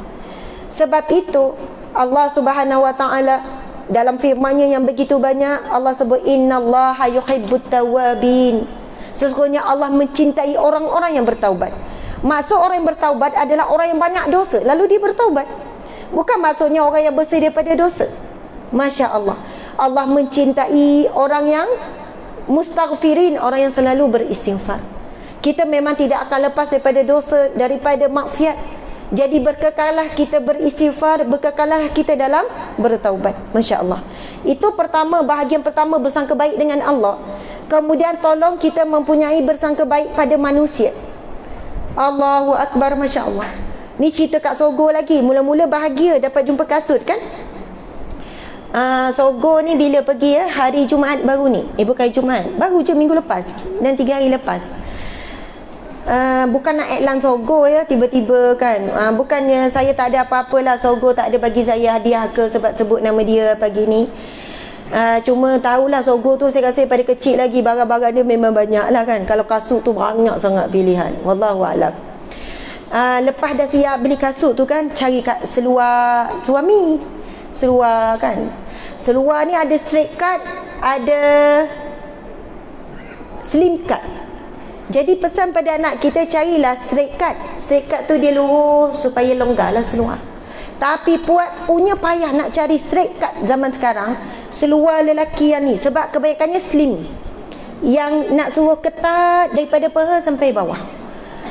Sebab itu Allah Subhanahu wa taala dalam firman-Nya yang begitu banyak, Allah sebut innallaha yuhibbut tawwabin. Sesungguhnya Allah mencintai orang-orang yang bertaubat. Maksud orang yang bertaubat adalah orang yang banyak dosa lalu dia bertaubat. Bukan maksudnya orang yang bersih daripada dosa. Masya Allah, Allah mencintai orang yang mustaghfirin, orang yang selalu beristighfar. Kita memang tidak akan lepas daripada dosa, daripada maksiat. Jadi berkekallah kita beristighfar, berkekallah kita dalam bertaubat. Masya Allah. Itu pertama, bahagian pertama bersangka baik dengan Allah. Kemudian tolong kita mempunyai bersangka baik pada manusia. Allahu Akbar, Masya Allah. Ni cerita kat Sogo lagi. Mula-mula bahagia dapat jumpa kasut kan. Sogo ni bila pergi hari Jumaat baru ni. Bukan hari Jumaat, baru je minggu lepas dan 3 hari lepas. Bukan nak iklan Sogo tiba-tiba kan. Bukannya saya tak ada apa-apalah, Sogo tak ada bagi saya hadiah ke sebab sebut nama dia pagi ni. Cuma tahulah Sogo tu, saya rasa pada kecil lagi barang-barang dia memang banyak lah kan. Kalau kasut tu banyak sangat pilihan. Wallahualam. Lepas dah siap beli kasut tu kan, cari kat seluar suami. Seluar kan, seluar ni ada straight cut, ada slim cut. Jadi pesan pada anak kita, carilah straight cut. Straight cut tu dia lurus supaya longgarlah seluar. Tapi punya payah nak cari straight cut zaman sekarang, seluar lelaki yang ni, sebab kebanyakannya slim, yang nak suruh ketat daripada paha sampai bawah.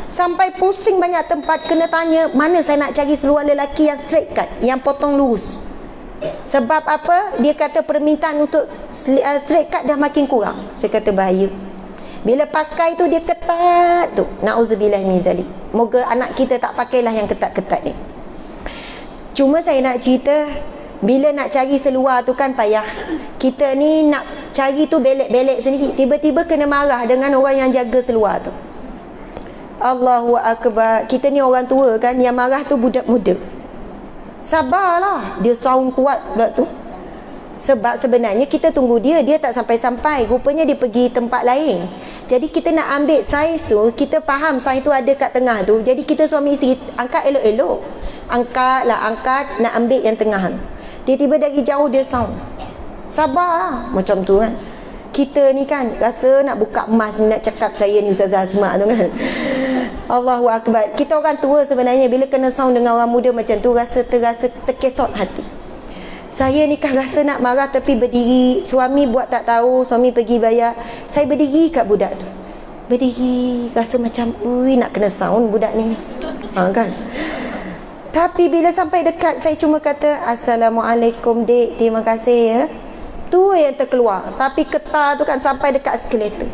Sampai pusing banyak tempat, kena tanya mana saya nak cari seluar lelaki yang straight cut, yang potong lurus. Sebab apa? Dia kata permintaan untuk straight cut dah makin kurang. Saya kata bahaya. Bila pakai tu dia ketat tu. Na'udzubillah min zalik. Moga anak kita tak pakailah yang ketat-ketat ni. Cuma saya nak cerita, bila nak cari seluar tu kan payah. Kita ni nak cari tu belek-belek sendiri, tiba-tiba kena marah dengan orang yang jaga seluar tu. Allahu Akbar. Kita ni orang tua kan, yang marah tu budak muda. Sabarlah, dia sound kuat budak tu. Sebab sebenarnya kita tunggu dia tak sampai-sampai. Rupanya dia pergi tempat lain. Jadi kita nak ambil saiz tu, kita faham saiz tu ada kat tengah tu. Jadi kita suami isteri angkat elok-elok. Angkat, nak ambil yang tengah tu. Tiba-tiba dari jauh dia sound. Sabarlah, macam tu kan. Kita ni kan rasa nak buka emas, nak cakap saya ni Ustazah Asma tu kan. Allahu Akbar. Kita orang tua sebenarnya bila kena sound dengan orang muda macam tu, terasa terkesot hati. Saya ni kan rasa nak marah tapi berdiri. Suami buat tak tahu, suami pergi bayar. Saya berdiri kat budak tu. Berdiri, rasa macam nak kena sound budak ni. Kan. Tapi bila sampai dekat, saya cuma kata, Assalamualaikum dek, terima kasih ya. Tu yang terkeluar. Tapi ketar tu kan sampai dekat eskalator.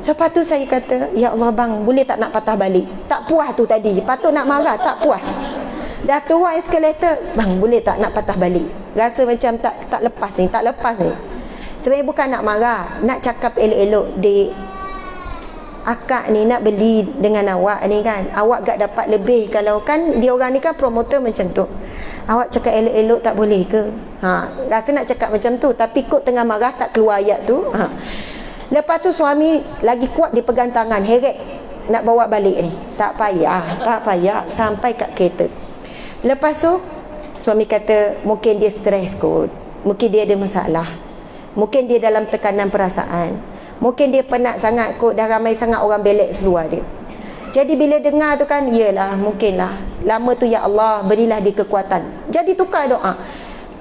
Lepas tu saya kata, ya Allah bang, boleh tak nak patah balik? Tak puas tu tadi, patut nak marah, tak puas. Dah turun eskalator, bang boleh tak nak patah balik? Rasa macam tak lepas ni. Sebenarnya bukan nak marah, nak cakap elok-elok. Dek, akak ni nak beli dengan awak ni kan, awak gak dapat lebih. Kalau kan dia orang ni kan promoter macam tu, awak cakap elok-elok tak boleh ke? Rasa nak cakap macam tu, tapi kot tengah marah tak keluar ayat tu. Lepas tu suami lagi kuat, dia pegang tangan, heret nak bawa balik ni. Tak payah sampai kat kereta. Lepas tu suami kata, mungkin dia stres kot, mungkin dia ada masalah, mungkin dia dalam tekanan perasaan, Mungkin dia penat sangat kot, dah ramai sangat orang belek seluar dia. Jadi bila dengar tu kan, iyalah, mungkinlah lama tu ya Allah berilah dia kekuatan. Jadi tukar doa,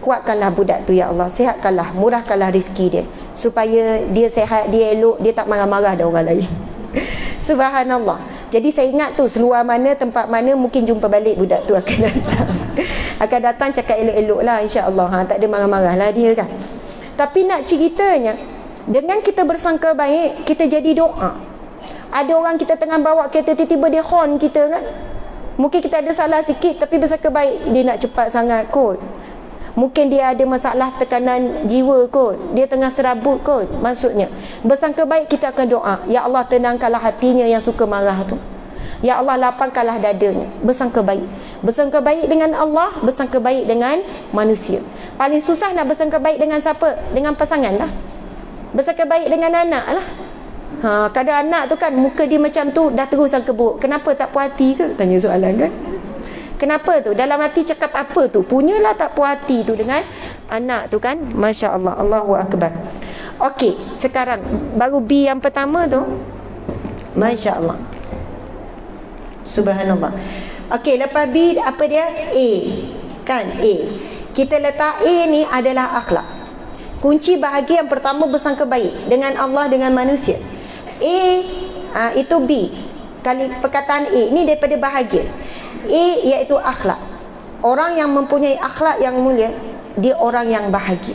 kuatkanlah budak tu ya Allah, sihatkanlah, murahkanlah rezeki dia, supaya dia sihat, dia elok, dia tak marah-marah dah orang lain. Subhanallah. Jadi saya ingat tu, seluar mana, tempat mana, mungkin jumpa balik budak tu akan datang. Akan datang cakap elok-elok lah, insya-Allah. Tak ada marah-marah lah dia kan. Tapi nak ceritanya, dengan kita bersangka baik, kita jadi doa. Ada orang kita tengah bawa kereta, tiba-tiba dia horn kita kan. Mungkin kita ada salah sikit, tapi bersangka baik dia nak cepat sangat kot. Mungkin dia ada masalah tekanan jiwa kot, dia tengah serabut kot. Maksudnya bersangka baik, kita akan doa, ya Allah tenangkanlah hatinya yang suka marah tu, ya Allah lapangkanlah dadanya. Bersangka baik, bersangka baik dengan Allah, bersangka baik dengan manusia. Paling susah nak bersangka baik dengan siapa? Dengan pasangan lah. Bersangka baik dengan anak lah. Kadang anak tu kan muka dia macam tu, dah terus sangka buruk. Kenapa, tak puas hati ke? Tanya soalan kan. Kenapa tu? Dalam hati cakap apa tu? Punyalah tak puas hati tu dengan anak tu kan. Masya Allah, Allahu Akbar. Okey, sekarang baru B yang pertama tu. Masya Allah, Subhanallah. Okey, lepas B apa dia? A kan, A. Kita letak A ni adalah akhlak. Kunci bahagia yang pertama bersangka baik dengan Allah, dengan manusia. Itu B. Kali perkataan A ni daripada bahagia. A iaitu akhlak. Orang yang mempunyai akhlak yang mulia, dia orang yang bahagia.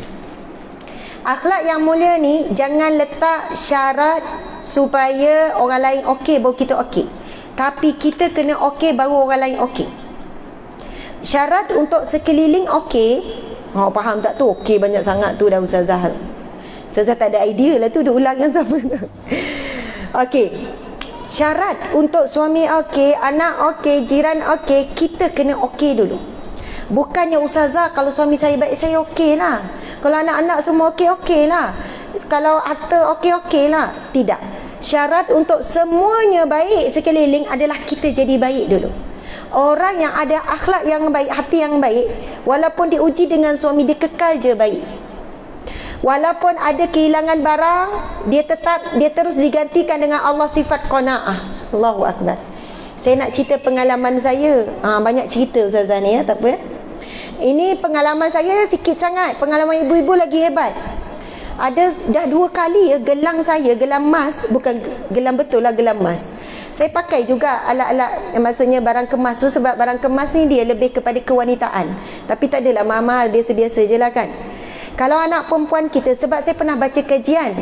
Akhlak yang mulia ni jangan letak syarat supaya orang lain okey baru kita okey. Tapi kita kena okey baru orang lain okey. Syarat untuk sekeliling okey. Faham tak tu? Okey banyak sangat tu dah Ustazah. Ustazah tak ada idea lah tu, dia ulang yang sama. Okey. Syarat untuk suami okey, anak okey, jiran okey, kita kena okey dulu. Bukannya Ustazah kalau suami saya baik, saya okey lah. Kalau anak-anak semua okey, okey lah. Kalau harta okey, okey lah. Tidak. Syarat untuk semuanya baik sekeliling adalah kita jadi baik dulu. Orang yang ada akhlak yang baik, hati yang baik, walaupun diuji dengan suami, dia kekal je baik. Walaupun ada kehilangan barang, dia terus digantikan dengan Allah sifat qanaah. Allahu Akbar. Saya nak cerita pengalaman saya. Banyak cerita Ustazah ni ya, tak apa ya. Ini pengalaman saya sikit sangat. Pengalaman ibu-ibu lagi hebat. Ada dah 2 kali ya gelang saya, gelang emas, bukan gelang betul lah, gelang emas. Saya pakai juga alat-alat, maksudnya barang kemas tu, sebab barang kemas ni dia lebih kepada kewanitaan. Tapi tak adalah mahal-mahal, biasa-biasa je lah kan. Kalau anak perempuan kita, sebab saya pernah baca kajian,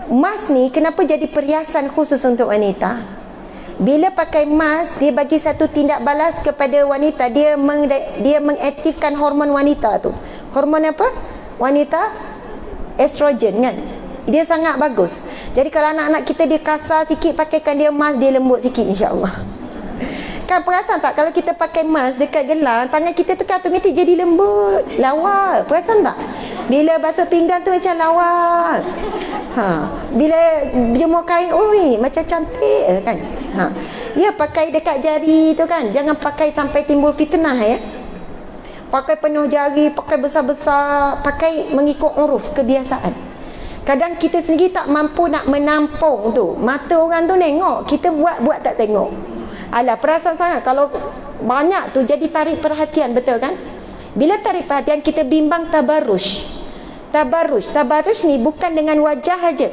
emas ni kenapa jadi perhiasan khusus untuk wanita? Bila pakai emas, dia bagi satu tindak balas kepada wanita. Dia mengaktifkan hormon wanita tu. Hormon apa? Wanita, estrogen kan. Dia sangat bagus. Jadi kalau anak-anak kita dia kasar sikit, pakaikan dia emas, dia lembut sikit insya-Allah. Kan perasan tak kalau kita pakai emas dekat gelang, tangan kita tu kan automatik jadi lembut, lawa. Perasan tak? Bila basuh pinggan tu macam lawa. Bila jemur kain, oi macam cantik kan. Ya, pakai dekat jari tu kan. Jangan pakai sampai timbul fitnah ya. Pakai penuh jari, pakai besar-besar, pakai mengikut uruf, kebiasaan. Kadang kita sendiri tak mampu nak menampung tu. Mata orang tu tengok, kita buat tak tengok. Alah, perasan sangat kalau banyak tu jadi tarik perhatian, betul kan? Bila tarik perhatian, kita bimbang tabarruj. Tabarruj ni bukan dengan wajah aja.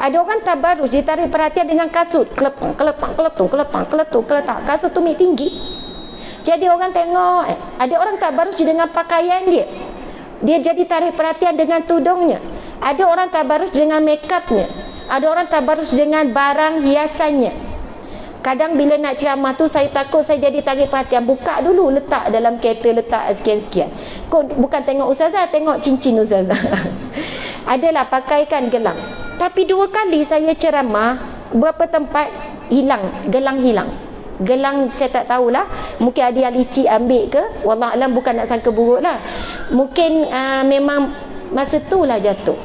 Ada orang tabarruj, dia tarik perhatian dengan kasut, keletak. Kasut tu tinggi. Jadi orang tengok. Ada orang tabarruj dengan pakaian dia. Dia jadi tarik perhatian dengan tudungnya. Ada orang tabarruj dengan makeupnya. Ada orang tabarruj dengan barang hiasannya. Kadang bila nak ceramah tu, saya takut saya jadi tarik perhatian. Buka dulu, letak dalam kereta, letak sekian-sekian. Bukan tengok Ustazah, tengok cincin Ustazah. Adalah pakaikan gelang. Tapi 2 kali saya ceramah, berapa tempat hilang, gelang hilang. Gelang saya tak tahulah. Mungkin ada yang licik ambil ke, wallahualam, bukan nak sangka buruk lah. Mungkin memang masa tu lah jatuh.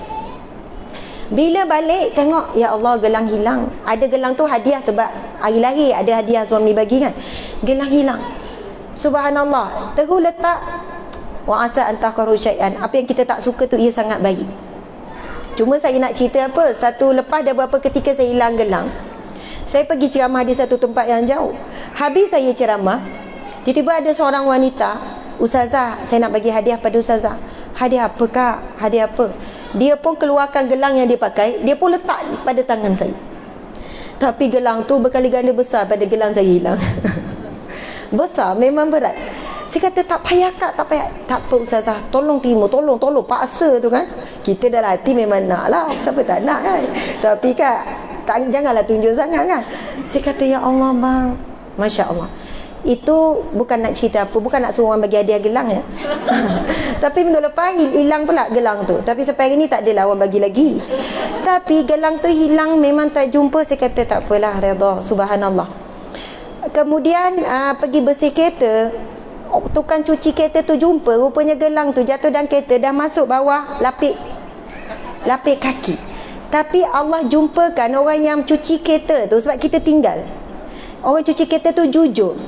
Bila balik tengok, ya Allah, gelang hilang. Ada gelang tu hadiah sebab hari lahir, ada hadiah suami bagi kan. Gelang hilang. Subhanallah. Terus letak, wa asa an takrahu syai'an. Apa yang kita tak suka tu ia sangat baik. Cuma saya nak cerita apa, satu lepas dah berapa ketika saya hilang gelang, saya pergi ceramah di satu tempat yang jauh. Habis saya ceramah, tiba-tiba ada seorang wanita, "Ustazah, saya nak bagi hadiah pada Ustazah." "Hadiah apa kak? Hadiah apa?" Dia pun keluarkan gelang yang dia pakai, dia pun letak pada tangan saya. Tapi gelang tu berkali ganda besar pada gelang saya hilang. Besar, memang berat. Saya kata, "Tak payah kak, tak payah." "Tak apa Ustazah, tolong terima, tolong, paksa tu kan." Kita dalam hati memang nak lah, siapa tak nak kan. Tapi kak, janganlah tunjuk sangat kan. Saya kata, "Ya Allah bang." Masya Allah. Itu bukan nak cerita apa, bukan nak suruh orang bagi hadiah gelang ya. Tapi minggu lepas hilang pula gelang tu. Tapi sampai hari ni tak adalah orang bagi lagi. Tapi gelang tu hilang, memang tak jumpa. Saya kata tak apalah, redha, subhanallah. Kemudian pergi bersih kereta, tukang cuci kereta tu jumpa, rupanya gelang tu jatuh dalam kereta, dah masuk bawah lapik kaki. Tapi Allah jumpakan orang yang cuci kereta tu, sebab kita tinggal. Orang cuci kereta tu jujur,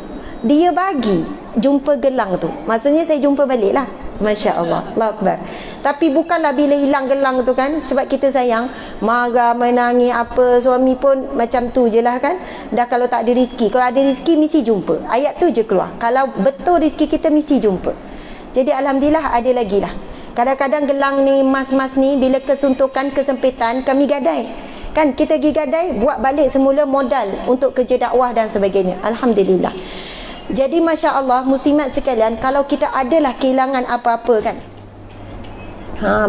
dia bagi jumpa gelang tu. Maksudnya saya jumpa balik lah. Masya Allah, Allahu Akbar. Tapi bukanlah bila hilang gelang tu kan, sebab kita sayang, marah, menangis apa, suami pun macam tu je lah kan. Dah kalau tak ada rezeki, kalau ada rezeki mesti jumpa. Ayat tu je keluar, kalau betul rezeki kita mesti jumpa. Jadi Alhamdulillah ada lagi lah. Kadang-kadang gelang ni, mas-mas ni, bila kesuntukan, kesempitan, kami gadai kan, kita pergi gadai, buat balik semula modal untuk kerja dakwah dan sebagainya. Alhamdulillah. Jadi Masya Allah, muslimat sekalian, kalau kita adalah kehilangan apa-apa kan,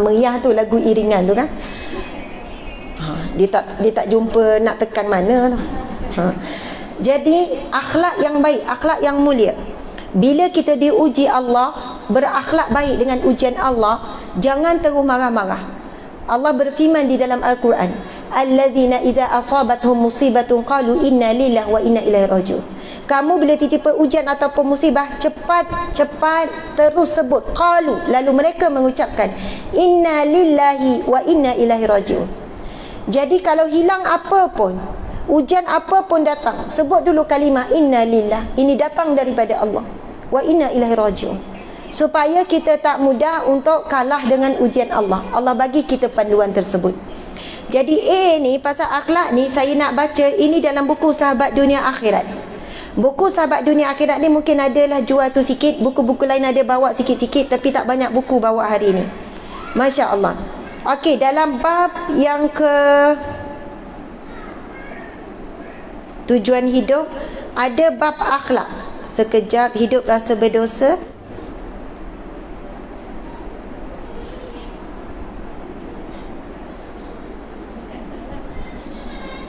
meriah tu lagu iringan tu kan, dia tak jumpa nak tekan mana tu. Jadi akhlak yang baik, akhlak yang mulia, bila kita diuji Allah, berakhlak baik dengan ujian Allah, jangan terus marah-marah. Allah berfirman di dalam Al-Quran, "Alladzina idza asabatuhum musibatun qalu inna lillahi wa inna ilaihi raji'un." Kamu bila tiba ujian ataupun musibah, cepat terus sebut qalu, lalu mereka mengucapkan inna lillahi wa inna ilaihi raji'un. Jadi kalau hilang apa pun, ujian apa pun datang, sebut dulu kalimah inna lillah, ini datang daripada Allah, wa inna ilaihi raji'un, supaya kita tak mudah untuk kalah dengan ujian Allah. Allah bagi kita panduan tersebut. Jadi ni pasal akhlak ni saya nak baca ini dalam buku Sahabat Dunia Akhirat. Buku Sahabat Dunia Akhirat ni mungkin adalah jual tu sikit, buku-buku lain ada bawa sikit-sikit, tapi tak banyak buku bawa hari ni. Masya Allah. Okey, dalam bab yang ke tujuan hidup, ada bab akhlak. Sekejap, hidup rasa berdosa.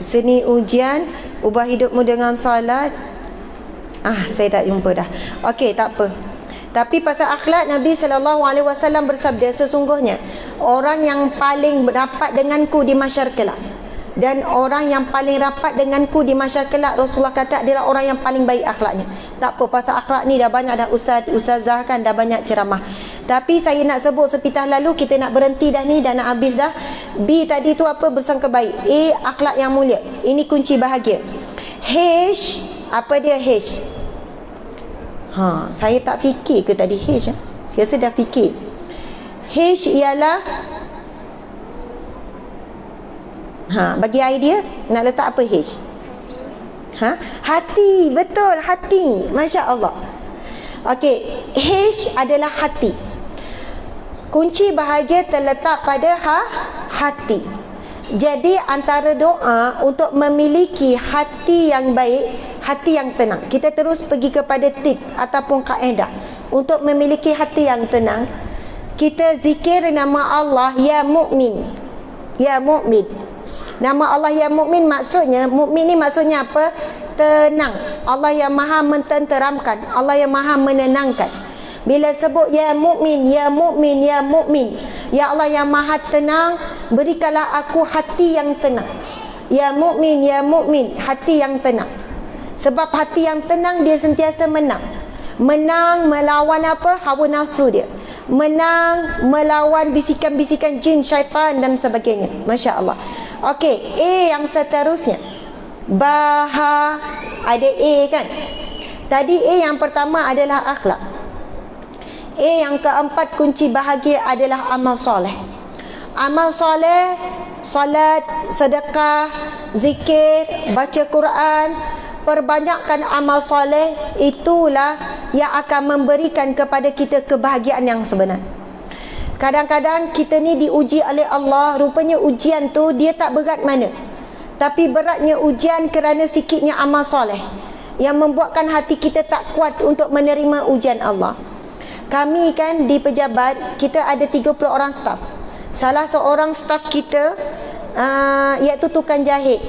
Seni ujian, ubah hidupmu dengan salat. Saya tak jumpa dah. Okey, tak apa. Tapi pasal akhlak, Nabi SAW bersabda, sesungguhnya orang yang paling rapat denganku di mahsyar kelak, dan orang yang paling rapat denganku di mahsyar kelak, Rasulullah kata, adalah orang yang paling baik akhlaknya. Tak apa, pasal akhlak ni dah banyak dah ustazah kan, dah banyak ceramah. Tapi saya nak sebut sepitah lalu, kita nak berhenti dah ni, dah nak habis dah. B tadi tu apa? Bersangka baik. A, akhlak yang mulia. Ini kunci bahagia. H, apa dia H? Saya tak fikir ke tadi H? Saya rasa dah fikir. H ialah, bagi idea, nak letak apa H? Hati. Betul, hati. Masya Allah. Okey, H adalah hati. Kunci bahagia terletak pada hati. Jadi antara doa untuk memiliki hati yang baik, hati yang tenang, kita terus pergi kepada tip ataupun kaedah untuk memiliki hati yang tenang. Kita zikir nama Allah Ya Mu'min. Ya Mu'min. Nama Allah Ya Mu'min, maksudnya, Mu'min ni maksudnya apa? Tenang. Allah yang maha mententeramkan, Allah yang maha menenangkan. Bila sebut Ya Mu'min, Ya Mu'min, Ya Mu'min, Ya Allah yang maha tenang, berikanlah aku hati yang tenang. Ya Mu'min, Ya Mu'min, hati yang tenang. Sebab hati yang tenang, dia sentiasa menang. Menang melawan apa? Hawa nafsu dia. Menang melawan bisikan-bisikan jin, syaitan dan sebagainya. Masya Allah. Okey, A yang seterusnya, ada A kan? Tadi A yang pertama adalah akhlak. A yang keempat, kunci bahagia adalah amal soleh. Amal soleh, solat, sedekah, zikir, baca Quran, perbanyakkan amal soleh, itulah yang akan memberikan kepada kita kebahagiaan yang sebenar. Kadang-kadang kita ni diuji oleh Allah, rupanya ujian tu dia tak berat mana, tapi beratnya ujian kerana sikitnya amal soleh yang membuatkan hati kita tak kuat untuk menerima ujian Allah. Kami kan di pejabat, kita ada 30 orang staf. Salah seorang staf kita iaitu tukang jahit,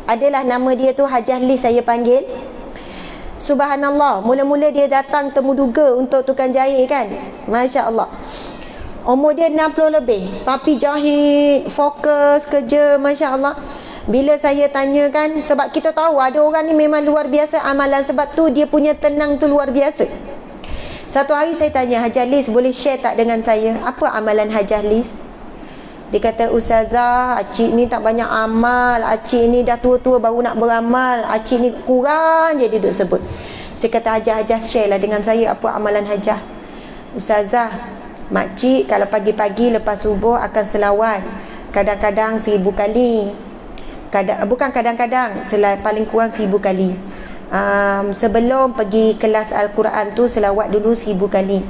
adalah nama dia tu Hajah Lis saya panggil. Subhanallah, mula-mula dia datang temuduga untuk tukang jahit kan, Masya Allah. Umur dia 60 lebih, tapi jahit, fokus kerja, Masya Allah. Bila saya tanyakan, sebab kita tahu ada orang ni memang luar biasa amalan, sebab tu dia punya tenang tu luar biasa. Satu hari saya tanya, Hajah Lis boleh share tak dengan saya, apa amalan Hajah Lis? Dia kata, Ustazah, acik ni tak banyak amal, acik ni dah tua-tua baru nak beramal, acik ni kurang je dia duk sebut. Saya kata, Hajah share lah dengan saya apa amalan Hajah. Ustazah, makcik kalau pagi-pagi lepas subuh akan selawat, kadang-kadang 1000 kali, bukan kadang-kadang, paling kurang 1000 kali. Sebelum pergi kelas Al-Quran tu selawat dulu 1000 kali.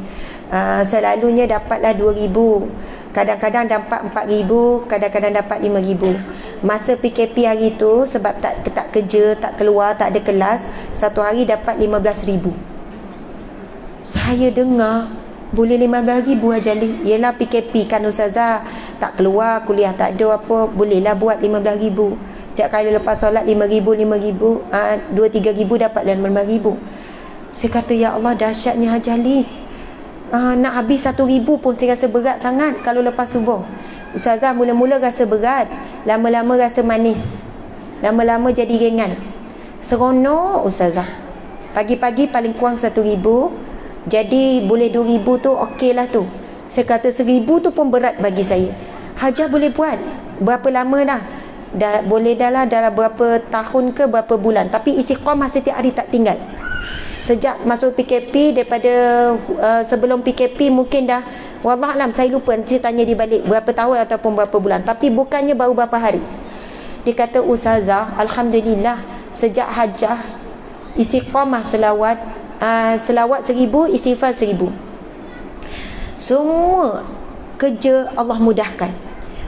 Selalunya dapatlah 2000, kadang-kadang dapat 4000, kadang-kadang dapat 5000. Masa PKP hari tu, sebab tak kerja, tak keluar, tak ada kelas, satu hari dapat 15000. Saya dengar boleh 15000 Hajah Lis. Yelah PKP kan Ustazah, tak keluar, kuliah tak ada apa, bolehlah buat 15000. Setiap kali lepas solat 5000, 2-3 ribu dapatlah 15000. Saya kata, ya Allah, dahsyatnya Hajah Lis. Nak habis 1000 pun saya rasa berat sangat kalau lepas subuh. Ustazah, mula-mula rasa berat, lama-lama rasa manis, lama-lama jadi ringan. Seronok Ustazah. Pagi-pagi paling kurang 1000, jadi boleh 2000 tu okey lah tu. Saya kata 1000 tu pun berat bagi saya. Hajah boleh buat berapa lama dah? Boleh dah lah, dah berapa tahun ke berapa bulan, tapi istiqamah setiap hari tak tinggal. Sejak masuk PKP, daripada sebelum PKP mungkin dah, wallahualam saya lupa, nanti saya tanya di balik berapa tahun ataupun berapa bulan, tapi bukannya baru berapa hari. Dia kata, Ustazah, Alhamdulillah, sejak Hajah istiqamah selawat 1000, istighfar 1000, semua kerja Allah mudahkan.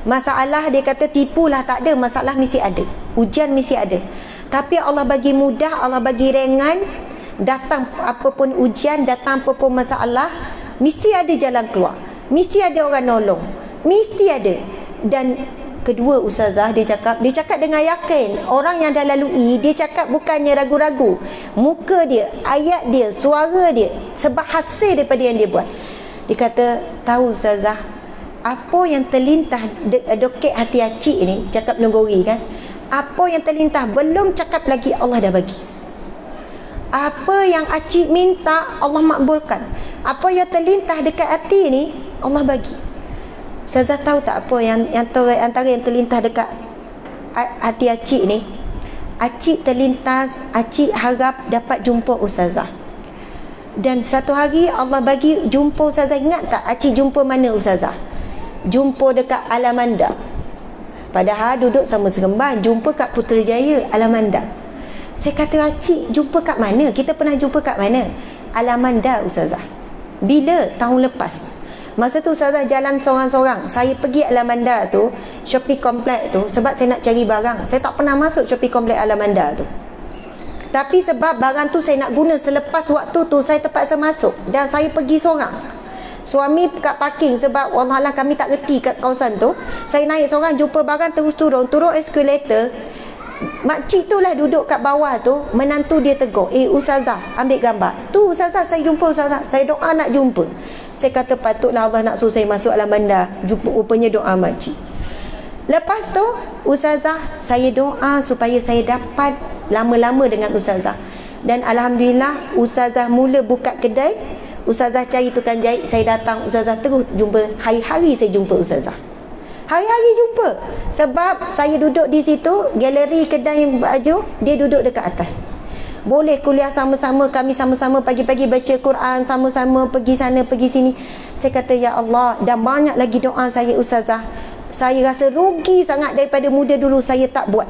Masalah dia kata tipulah tak ada, masalah mesti ada, ujian mesti ada, tapi Allah bagi mudah, Allah bagi ringan. Datang apapun ujian, datang apapun masalah, mesti ada jalan keluar, mesti ada orang nolong, mesti ada. Dan kedua Ustazah, dia cakap dengan yakin. Orang yang dah lalui, dia cakap bukannya ragu-ragu. Muka dia, ayat dia, suara dia, sebab hasil daripada yang dia buat. Dia kata, tahu Ustazah, apa yang terlintas dokek hati acik ni, cakap nenggori kan, apa yang terlintas belum cakap lagi, Allah dah bagi. Apa yang acik minta, Allah makbulkan. Apa yang terlintas dekat hati ni, Allah bagi. Ustazah tahu tak apa yang antara yang terlintas dekat hati acik ni? Acik terlintas, acik harap dapat jumpa Ustazah. Dan satu hari Allah bagi jumpa Ustazah. Ingat tak acik jumpa mana Ustazah? Jumpa dekat Alamanda. Padahal duduk sama Seremban, jumpa kat Putrajaya, Alamanda. Saya kata, acik jumpa kat mana? Kita pernah jumpa kat mana? Alamanda Ustazah. Bila? Tahun lepas. Masa tu Ustazah jalan seorang-seorang. Saya pergi Alamanda tu, Shopping Complex tu, sebab saya nak cari barang. Saya tak pernah masuk Shopping Complex Alamanda tu, tapi sebab barang tu saya nak guna, selepas waktu tu saya terpaksa masuk. Dan saya pergi seorang. Suami kat parking, sebab wallahualam kami tak reti kat kawasan tu. Saya naik seorang, jumpa barang, terus turun eskalator. Makcik tu lah duduk kat bawah tu, menantu dia tegur, Ustazah ambil gambar tu. Ustazah, saya jumpa Ustazah, saya doa nak jumpa. Saya kata, patutlah Allah nak suruh saya masuk alam bandar, jumpa rupanya doa makcik. Lepas tu Ustazah, saya doa supaya saya dapat lama-lama dengan Ustazah. Dan Alhamdulillah, Ustazah mula buka kedai, Ustazah cari tukang jahit, saya datang, Ustazah terus jumpa. Hari-hari saya jumpa Ustazah, hari-hari jumpa. Sebab saya duduk di situ, galeri kedai baju, dia duduk dekat atas. Boleh kuliah sama-sama, kami sama-sama pagi-pagi baca Quran, sama-sama pergi sana pergi sini. Saya kata, ya Allah, dan banyak lagi doa saya Ustazah. Saya rasa rugi sangat daripada muda dulu saya tak buat.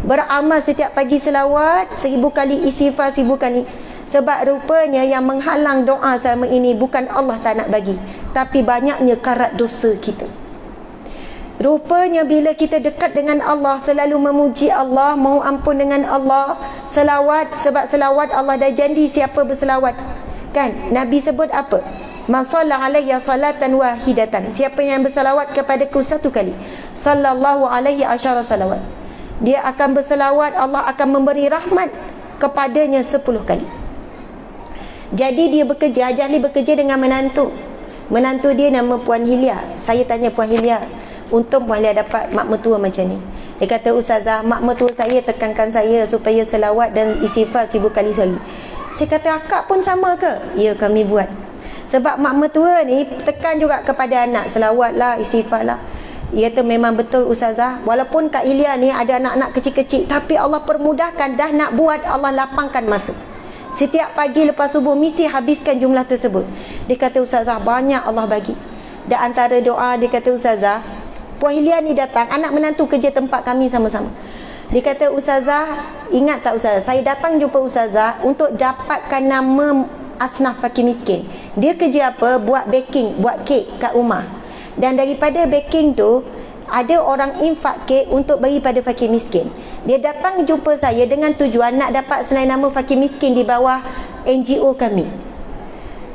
Beramal setiap pagi selawat 1000 kali, istighfar 1000 kali. Sebab rupanya yang menghalang doa selama ini bukan Allah tak nak bagi, tapi banyaknya karat dosa kita. Rupanya bila kita dekat dengan Allah, selalu memuji Allah, mohon ampun dengan Allah, selawat, sebab selawat Allah dah janji siapa berselawat. Kan? Nabi sebut apa? Man shalla alayya salatan wahidatan. Siapa yang berselawat kepadaku satu kali, sallallahu alaihi asyara salawat. Dia akan berselawat, Allah akan memberi rahmat kepadanya 10 kali. Jadi dia bekerja, Jahli bekerja dengan menantu. Menantu dia nama Puan Hilia. Saya tanya Puan Hilia, untung Puan Hilia dapat mak mertua macam ni. Dia kata, Ustazah, mak mertua saya tekankan saya supaya selawat dan istighfar 1000 kali sehari. Saya kata, akak pun sama ke? Ya, kami buat. Sebab mak mertua ni tekan juga kepada anak, selawat lah, istighfar lah. Dia kata, memang betul Ustazah, walaupun Kak Hilia ni ada anak-anak kecil-kecil, tapi Allah permudahkan, dah nak buat, Allah lapangkan masa. Setiap pagi lepas subuh mesti habiskan jumlah tersebut. Dia kata, Ustazah, banyak Allah bagi. Dan antara doa, dia kata, Ustazah, Puan Hilia ni datang, anak menantu kerja tempat kami sama-sama. Dia kata, Ustazah, ingat tak Ustazah, saya datang jumpa Ustazah untuk dapatkan nama asnaf fakir miskin. Dia kerja apa? Buat baking, buat kek kat rumah. Dan daripada baking tu, ada orang infak kek untuk bagi pada fakir miskin. Dia datang jumpa saya dengan tujuan nak dapat senai nama fakir miskin di bawah NGO kami.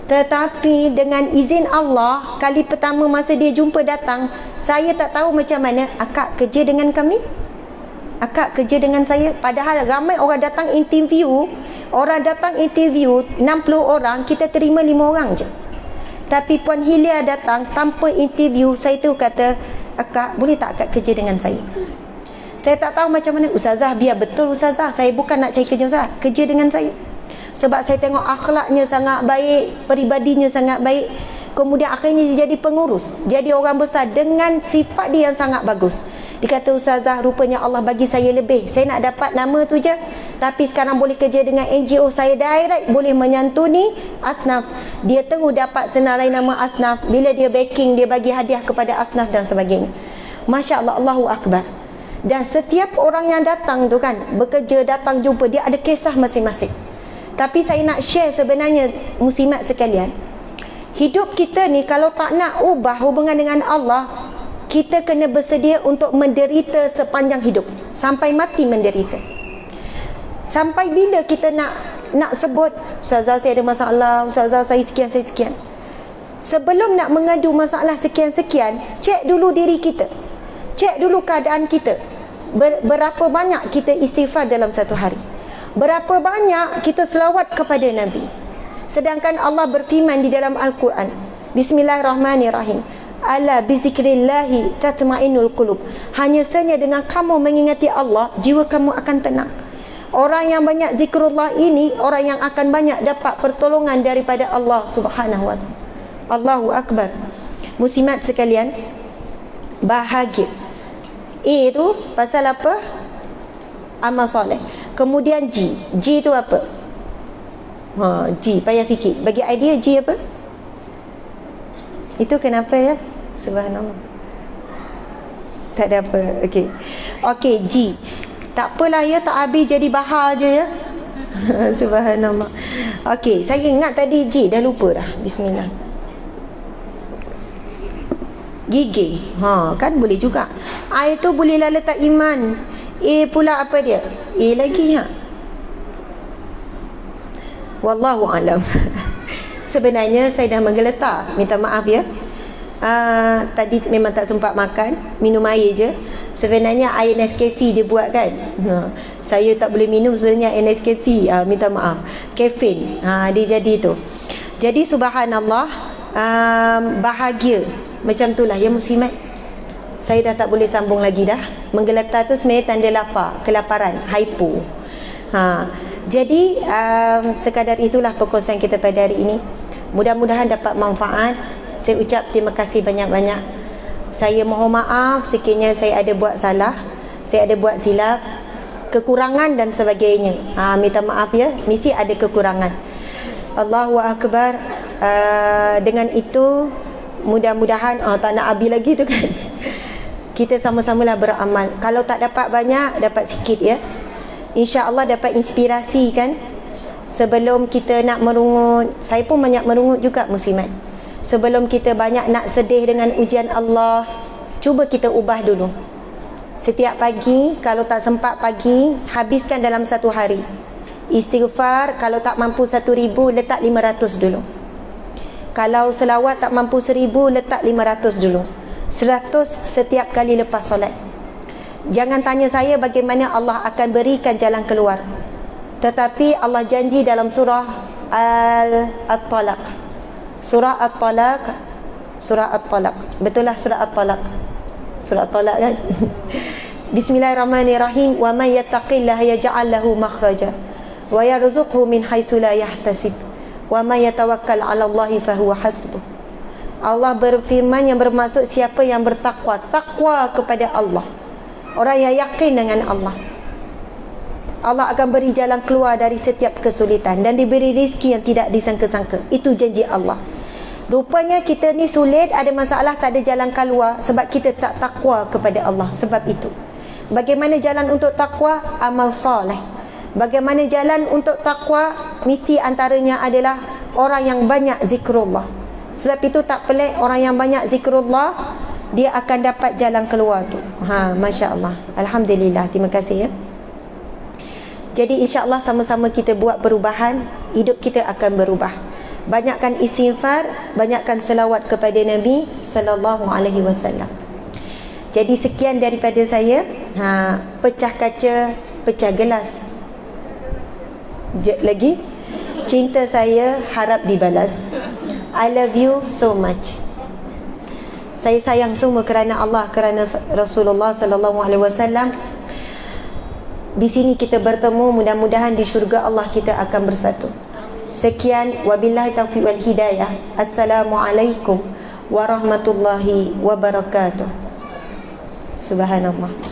Tetapi dengan izin Allah, kali pertama masa dia jumpa datang, saya tak tahu macam mana, akak kerja dengan kami? Akak kerja dengan saya? Padahal ramai orang datang interview, 60 orang, kita terima 5 orang je. Tapi Puan Hilia datang tanpa interview, saya tu kata, akak boleh tak akak kerja dengan saya? Saya tak tahu macam mana. Ustazah, biar betul Ustazah, saya bukan nak cari kerja Ustazah, kerja dengan saya. Sebab saya tengok akhlaknya sangat baik, peribadinya sangat baik. Kemudian akhirnya dia jadi pengurus, jadi orang besar dengan sifat dia yang sangat bagus. Dia kata, Ustazah, rupanya Allah bagi saya lebih. Saya nak dapat nama tu je, tapi sekarang boleh kerja dengan NGO, saya direct boleh menyantuni asnaf. Dia tunggu dapat senarai nama asnaf. Bila dia backing, dia bagi hadiah kepada asnaf dan sebagainya. Masya Allah, Allahu Akbar. Dan setiap orang yang datang tu kan, bekerja, datang jumpa, dia ada kisah masing-masing. Tapi saya nak share sebenarnya, muslimat sekalian, hidup kita ni kalau tak nak ubah hubungan dengan Allah, kita kena bersedia untuk menderita sepanjang hidup, sampai mati menderita. Sampai bila kita nak sebut, Ustazah saya ada masalah, Ustazah saya sekian. Sebelum nak mengadu masalah sekian-sekian, cek dulu diri kita, cek dulu keadaan kita. Berapa banyak kita istighfar dalam satu hari? Berapa banyak kita selawat kepada Nabi? Sedangkan Allah berfirman di dalam Al-Quran, Bismillahirrahmanirrahim, ala bizikrillahi tatma'innul qulub. Hanya saja dengan kamu mengingati Allah, jiwa kamu akan tenang. Orang yang banyak zikrullah ini, orang yang akan banyak dapat pertolongan daripada Allah Subhanahu wa ta'ala. Allahu Akbar. Muslimat sekalian, bahagia. A tu pasal apa? Amal soleh. Kemudian G. G tu apa? G, payah sikit. Bagi idea G apa? Itu kenapa ya? Subhanallah. Tak ada apa. Okey, G. Tak apalah ya, tak habis jadi bahar je ya. Subhanallah. Okey, saya ingat tadi G, dah lupa dah. Bismillah. Gigi. Kan boleh juga. I tu bolehlah letak iman. A pula apa dia? A lagi Wallahu alam. Sebenarnya saya dah menggeletar, minta maaf ya. Tadi memang tak sempat makan, minum air je. Sebenarnya air Nescafe dia buat kan. Saya tak boleh minum sebenarnya air Nescafe, minta maaf. Kafein, dia jadi tu. Jadi subhanallah, bahagia. Macam itulah ya muslimat. Saya dah tak boleh sambung lagi dah. Menggeletar tu sebenarnya tanda lapar, kelaparan, hypo. Jadi sekadar itulah perkongsian kita pada hari ini. Mudah-mudahan dapat manfaat. Saya ucap terima kasih banyak-banyak. Saya mohon maaf sekiranya saya ada buat salah, saya ada buat silap, kekurangan dan sebagainya. Minta maaf ya, mesti ada kekurangan. Allahu Akbar. Dengan itu mudah-mudahan tak nak habis lagi tu kan. kita sama-samalah beramal. Kalau tak dapat banyak, dapat sikit ya. InsyaAllah dapat inspirasi kan. Sebelum kita nak merungut, saya pun banyak merungut juga muslimat. Sebelum kita banyak nak sedih dengan ujian Allah, cuba kita ubah dulu. Setiap pagi, kalau tak sempat pagi, habiskan dalam satu hari. Istighfar, kalau tak mampu 1,000, letak 500 dulu. Kalau selawat tak mampu 1,000, letak 500 dulu. 100 setiap kali lepas solat. Jangan tanya saya bagaimana Allah akan berikan jalan keluar. Tetapi Allah janji dalam surah At-Talaq. Surah At-Talaq. Surah At-Talaq. Betul lah surah At-Talaq. Surah At-Talaq kan? Bismillahirrahmanirrahim. Wa man yattaqillaha yaj'al lahu makhraja wa yarzuqhu min haitsu la yahtasib. Wa man yatawakkal 'ala Allahi fahuwa hasbuh. Allah berfirman yang bermaksud siapa yang bertakwa, takwa kepada Allah. Orang yang yakin dengan Allah, Allah akan beri jalan keluar dari setiap kesulitan dan diberi rezeki yang tidak disangka-sangka. Itu janji Allah. Rupanya kita ni sulit, ada masalah, tak ada jalan keluar sebab kita tak takwa kepada Allah. Sebab itu, bagaimana jalan untuk takwa? Amal soleh. Bagaimana jalan untuk takwa? Mesti antaranya adalah orang yang banyak zikrullah. Sebab itu tak pelik orang yang banyak zikrullah, dia akan dapat jalan keluar tu. Masya Allah. Alhamdulillah. Terima kasih ya. Jadi insya-Allah sama-sama kita buat perubahan, hidup kita akan berubah. Banyakkan istighfar, banyakkan selawat kepada Nabi sallallahu alaihi wasallam. Jadi sekian daripada saya. Pecah kaca, pecah gelas. Lagi, cinta saya harap dibalas. I love you so much. Saya sayang semua kerana Allah, kerana Rasulullah sallallahu alaihi wasallam. Di sini kita bertemu, mudah-mudahan di syurga Allah kita akan bersatu. Sekian, wabillahi taufiq wal hidayah. Assalamualaikum warahmatullahi wabarakatuh. Subhanallah.